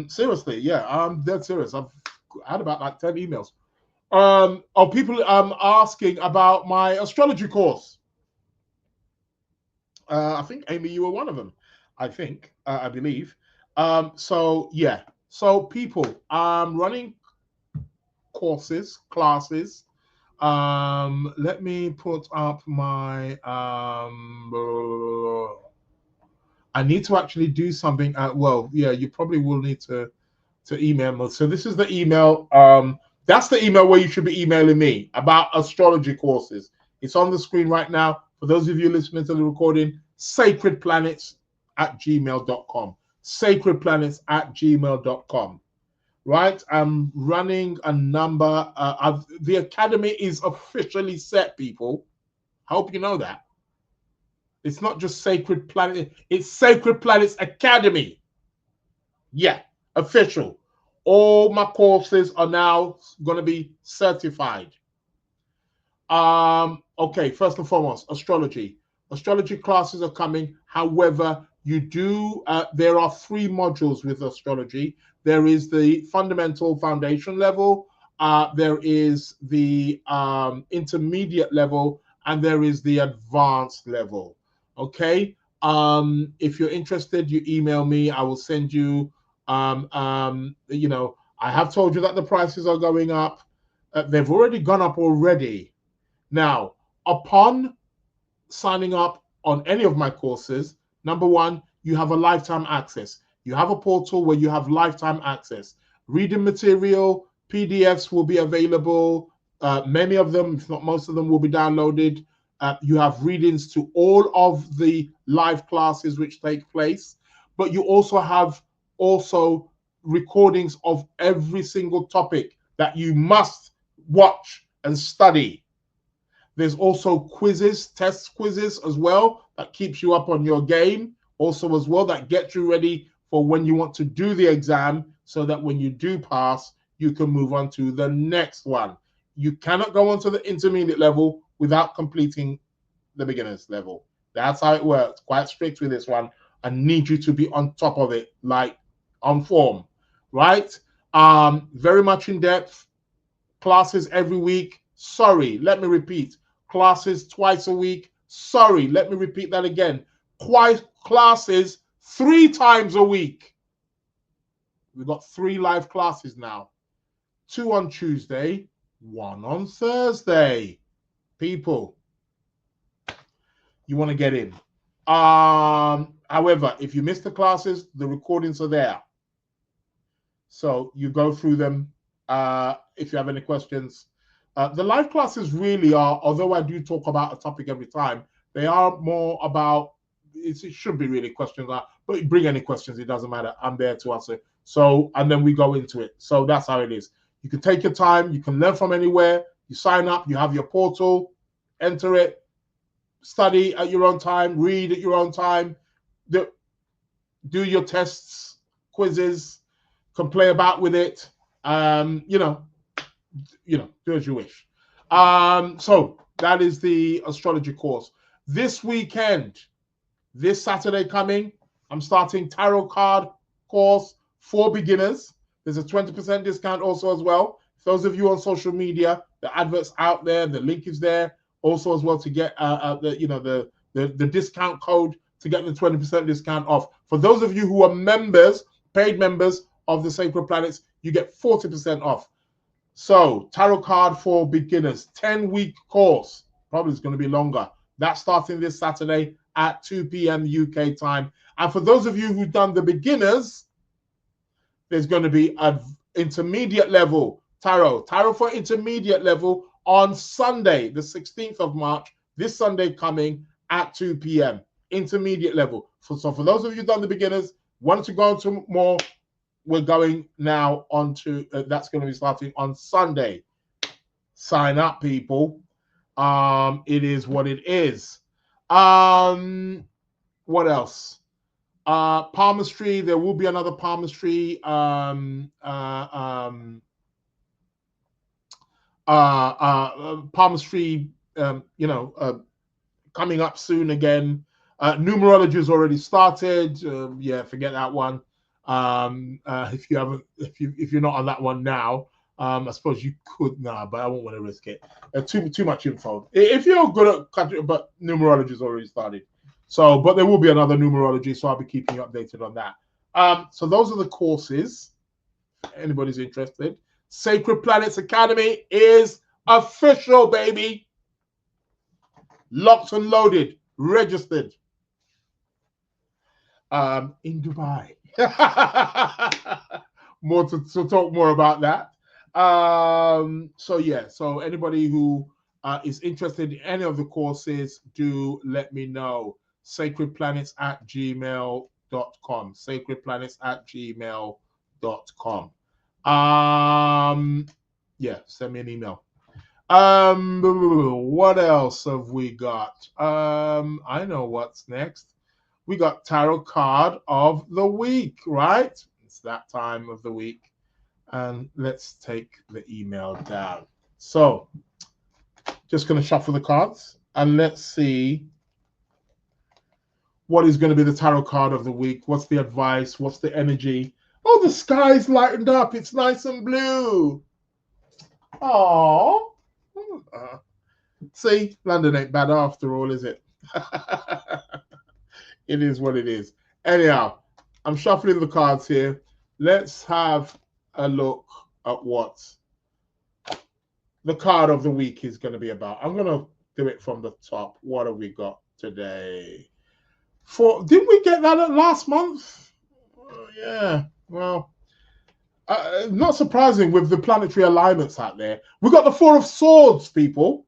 Seriously, yeah, I'm dead serious. I've had about like 10 emails. Of people asking about my astrology course. I think Amy, you were one of them. I think, I believe. So yeah, so people, I'm running courses, classes. Let me put up my. I need to actually do something. Well, yeah, you probably will need to email me. So this is the email. That's the email where you should be emailing me about astrology courses. It's on the screen right now. For those of you listening to the recording, sacredplanets@gmail.com. Sacredplanets@gmail.com. Right? I'm running a number. The academy is officially set, people. I hope you know that. It's not just Sacred Planet, it's Sacred Planets Academy. Yeah, official. All my courses are now going to be certified. Okay, first and foremost, astrology. Astrology classes are coming. However, there are 3 modules with astrology. There is the fundamental foundation level, there is the intermediate level, and there is the advanced level. Okay. If you're interested, you email me. I will send you. I have told you that the prices are going up. They've already gone up already. Now, upon signing up on any of my courses, number one, you have a lifetime access. You have a portal where you have lifetime access. Reading material, PDFs will be available. Many of them, if not most of them, will be downloaded. You have readings to all of the live classes which take place, but you also have recordings of every single topic that you must watch and study. There's also quizzes, test quizzes as well, that keeps you up on your game. Also as well, that gets you ready for when you want to do the exam, so that when you do pass, you can move on to the next one. You cannot go on to the intermediate level without completing the beginner's level. That's how it works. Quite strict with this one. I need you to be on top of it, like on form, right? Very much in depth. Classes every week. Sorry, let me repeat. Classes twice a week. Sorry, let me repeat that again. Classes 3 times a week. We've got 3 live classes now. 2 on Tuesday, 1 on Thursday. People, you want to get in. However, if you miss the classes, the recordings are there. So you go through them if you have any questions. The live classes really are, although I do talk about a topic every time, they are more about, it should be really questions, but bring any questions, it doesn't matter. I'm there to answer. So, and then we go into it. So that's how it is. You can take your time. You can learn from anywhere. You sign up. You have your portal. Enter it. Study at your own time. Read at your own time. Do your tests, quizzes. Can play about with it. Do as you wish. So that is the astrology course. This weekend, this Saturday coming, I'm starting tarot card course for beginners. There's a 20% discount also as well. Those of you on social media, the adverts out there, the link is there also as well to get the discount code to get the 20% discount off. For those of you who are members, paid members of the Sacred Planets, you get 40% off. So tarot card for beginners, 10-week course, probably is going to be longer. That's starting this Saturday at 2 p.m. UK time. And for those of you who've done the beginners, there's going to be an intermediate level tarot for intermediate level on Sunday, the 16th of March, this Sunday coming at 2 p.m. Intermediate level. So for those of you who've done the beginners, want to go into more, we're going now on to, that's going to be starting on Sunday. Sign up, people. It is what it is. What else? Palmistry, there will be another palmistry palmistry coming up soon again. Numerology has already started. Yeah, forget that one. If you're not on that one now, I suppose you could now, but I won't want to risk it. Too much info. If you're good at country, but numerology has already started. So, but there will be another numerology, so I'll be keeping you updated on that. So those are the courses. If anybody's interested. Sacred Planets Academy is official, baby. Locked and loaded, registered. In Dubai. More to talk more about that. So yeah, so anybody who is interested in any of the courses, do let me know. sacredplanets@gmail.com. sacredplanets@gmail.com. Yeah, send me an email. What else have we got? I know what's next. We got tarot card of the week, right? It's that time of the week. And let's take the email down. So, just going to shuffle the cards and let's see what is going to be the tarot card of the week. What's the advice? What's the energy? Oh, the sky's lightened up. It's nice and blue. Oh. See, London ain't bad after all, is it? It is what it is. Anyhow, I'm shuffling the cards here. Let's have a look at what the card of the week is going to be about. I'm going to do it from the top. What have we got today? Didn't we get that last month? Oh, yeah. Well, not surprising with the planetary alignments out there. We got the Four of Swords, people.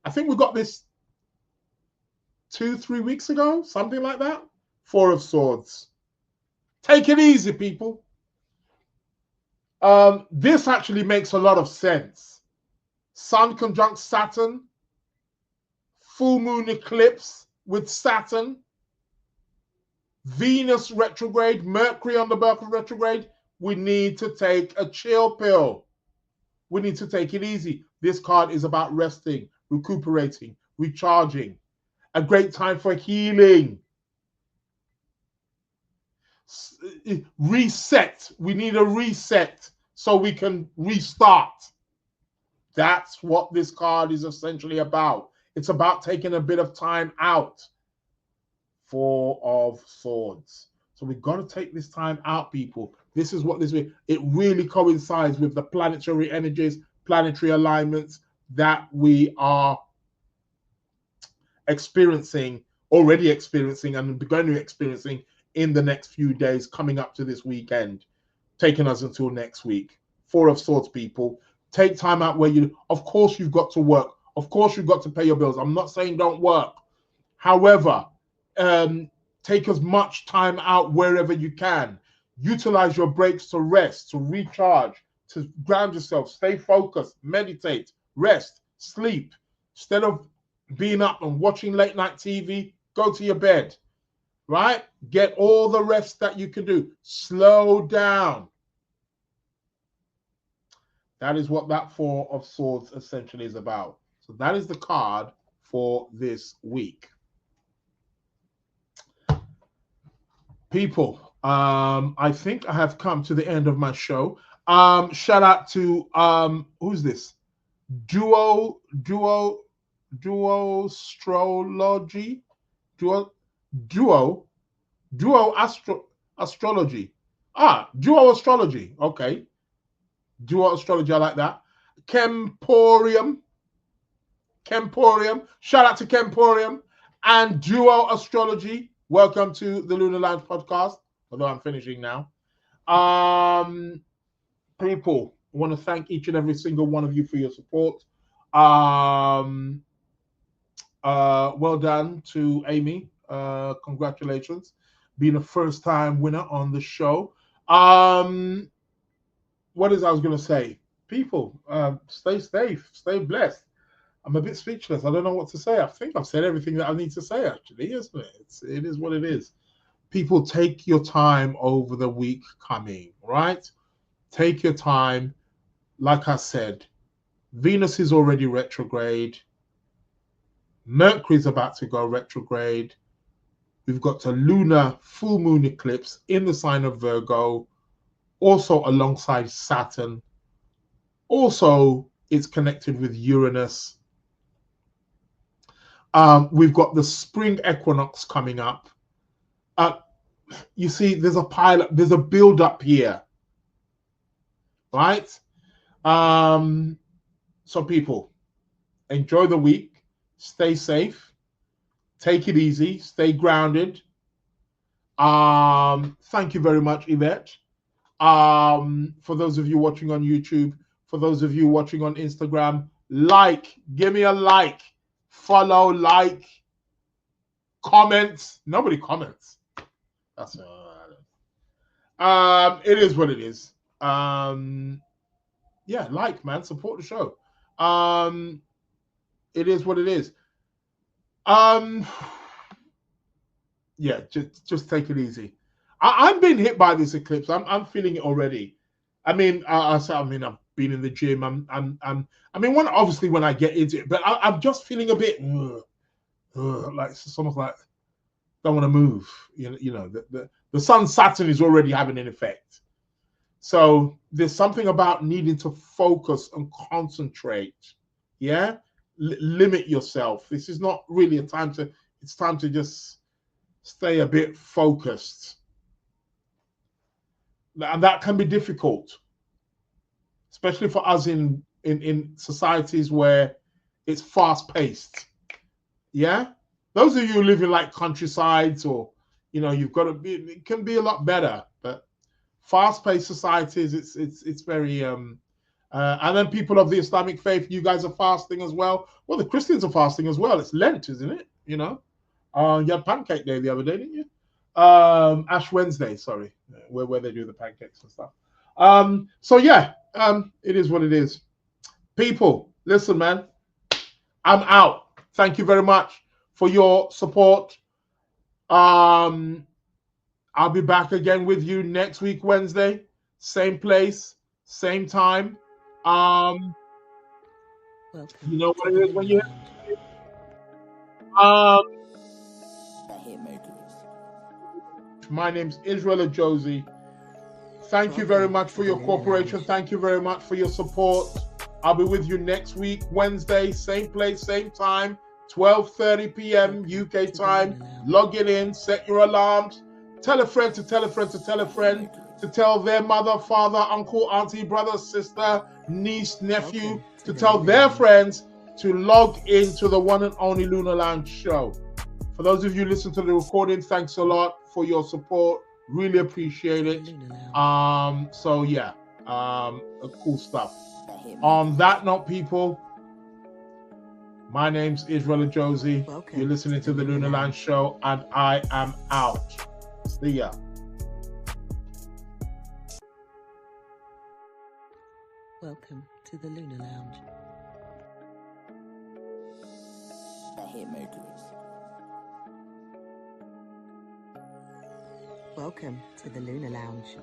I think we got this 2-3 weeks ago, something like that. Four of Swords. Take it easy, people. This actually makes a lot of sense. Sun conjunct Saturn. Full moon eclipse with Saturn. Venus retrograde. Mercury on the birth of retrograde. We need to take a chill pill. We need to take it easy. This card is about resting, recuperating, recharging. A great time for healing. reset. We need a reset so we can restart. That's what this card is essentially about. It's about taking a bit of time out. Four of Swords. So we've got to take this time out, people. This is what this is. It really coincides with the planetary energies, planetary alignments that we are already experiencing, and going to be experiencing in the next few days coming up to this weekend, taking us until next week. Four of Swords, people. Take time out where of course you've got to work. Of course you've got to pay your bills. I'm not saying don't work. However, take as much time out wherever you can. Utilize your breaks to rest, to recharge, to ground yourself, stay focused, meditate, rest, sleep. Instead of being up and watching late night TV, go to your bed, right? Get all the rest that you can do. Slow down. That is what that Four of Swords essentially is about. So that is the card for this week. People, I think I have come to the end of my show. Shout out to who's this? Astrology. Astrology. Duo Astrology. Okay. Duo Astrology, I like that. Kemporium. Shout out to Kemporium and Duo Astrology. Welcome to the Lunar Lounge Podcast, although I'm finishing now. People, I want to thank each and every single one of you for your support. Well done to Amy. Congratulations. Being a first-time winner on the show. What is I was going to say? People, stay safe, stay blessed. I'm a bit speechless. I don't know what to say. I think I've said everything that I need to say, actually, isn't it? It is what it is. People, take your time over the week coming, right? Take your time. Like I said, Venus is already retrograde. Mercury is about to go retrograde. We've got a lunar full moon eclipse in the sign of Virgo, also alongside Saturn. Also, it's connected with Uranus. We've got the spring equinox coming up. You see, there's a build up here, right? So people, enjoy the week, stay safe, take it easy, stay grounded. Thank you very much, Yvette. For those of you watching on YouTube, for those of you watching on Instagram, give me a like, follow, comments. Nobody comments. That's it is what it is. Yeah, man, support the show. It is what it is. Yeah, just take it easy. I'm being hit by this eclipse. I'm feeling it already. I mean, I've been in the gym. Obviously when I get into it, but I'm just feeling a bit like it's almost like don't want to move. The sun Saturn is already having an effect. So there's something about needing to focus and concentrate. Yeah, limit yourself. This is not really a time to. It's time to just stay a bit focused. And that can be difficult, especially for us in societies where it's fast-paced. Yeah? Those of you who live in like countrysides or, you've got to be, it can be a lot better. But fast-paced societies, it's very... and then people of the Islamic faith, you guys are fasting as well. Well, the Christians are fasting as well. It's Lent, isn't it? You had Pancake Day the other day, didn't you? Ash Wednesday, sorry, where they do the pancakes and stuff. So yeah, it is what it is. People, listen, man, I'm out. Thank you very much for your support. I'll be back again with you next week, Wednesday, same place, same time. Welcome You know what to it the is when Lunar you Lounge. That hit makers. My name's Israel Josie. Thank you very much for your cooperation. Thank you very much for your support. I'll be with you next week, Wednesday, same place, same time, 12:30 p.m. UK time. Log it in, set your alarms. Tell a friend to tell a friend to tell a friend to tell their mother, father, uncle, auntie, brother, sister, niece, nephew, to tell their friends to log into the one and only Lunar Lounge show. For those of you who listen to the recording, thanks a lot for your support. Really appreciate it. So yeah, cool stuff. On that note, people, my name's Israel Josie. You're listening to the Lunar Lounge show, and I am out. See ya. Welcome to the Lunar Lounge. The Hitmakers. Welcome to the Lunar Lounge.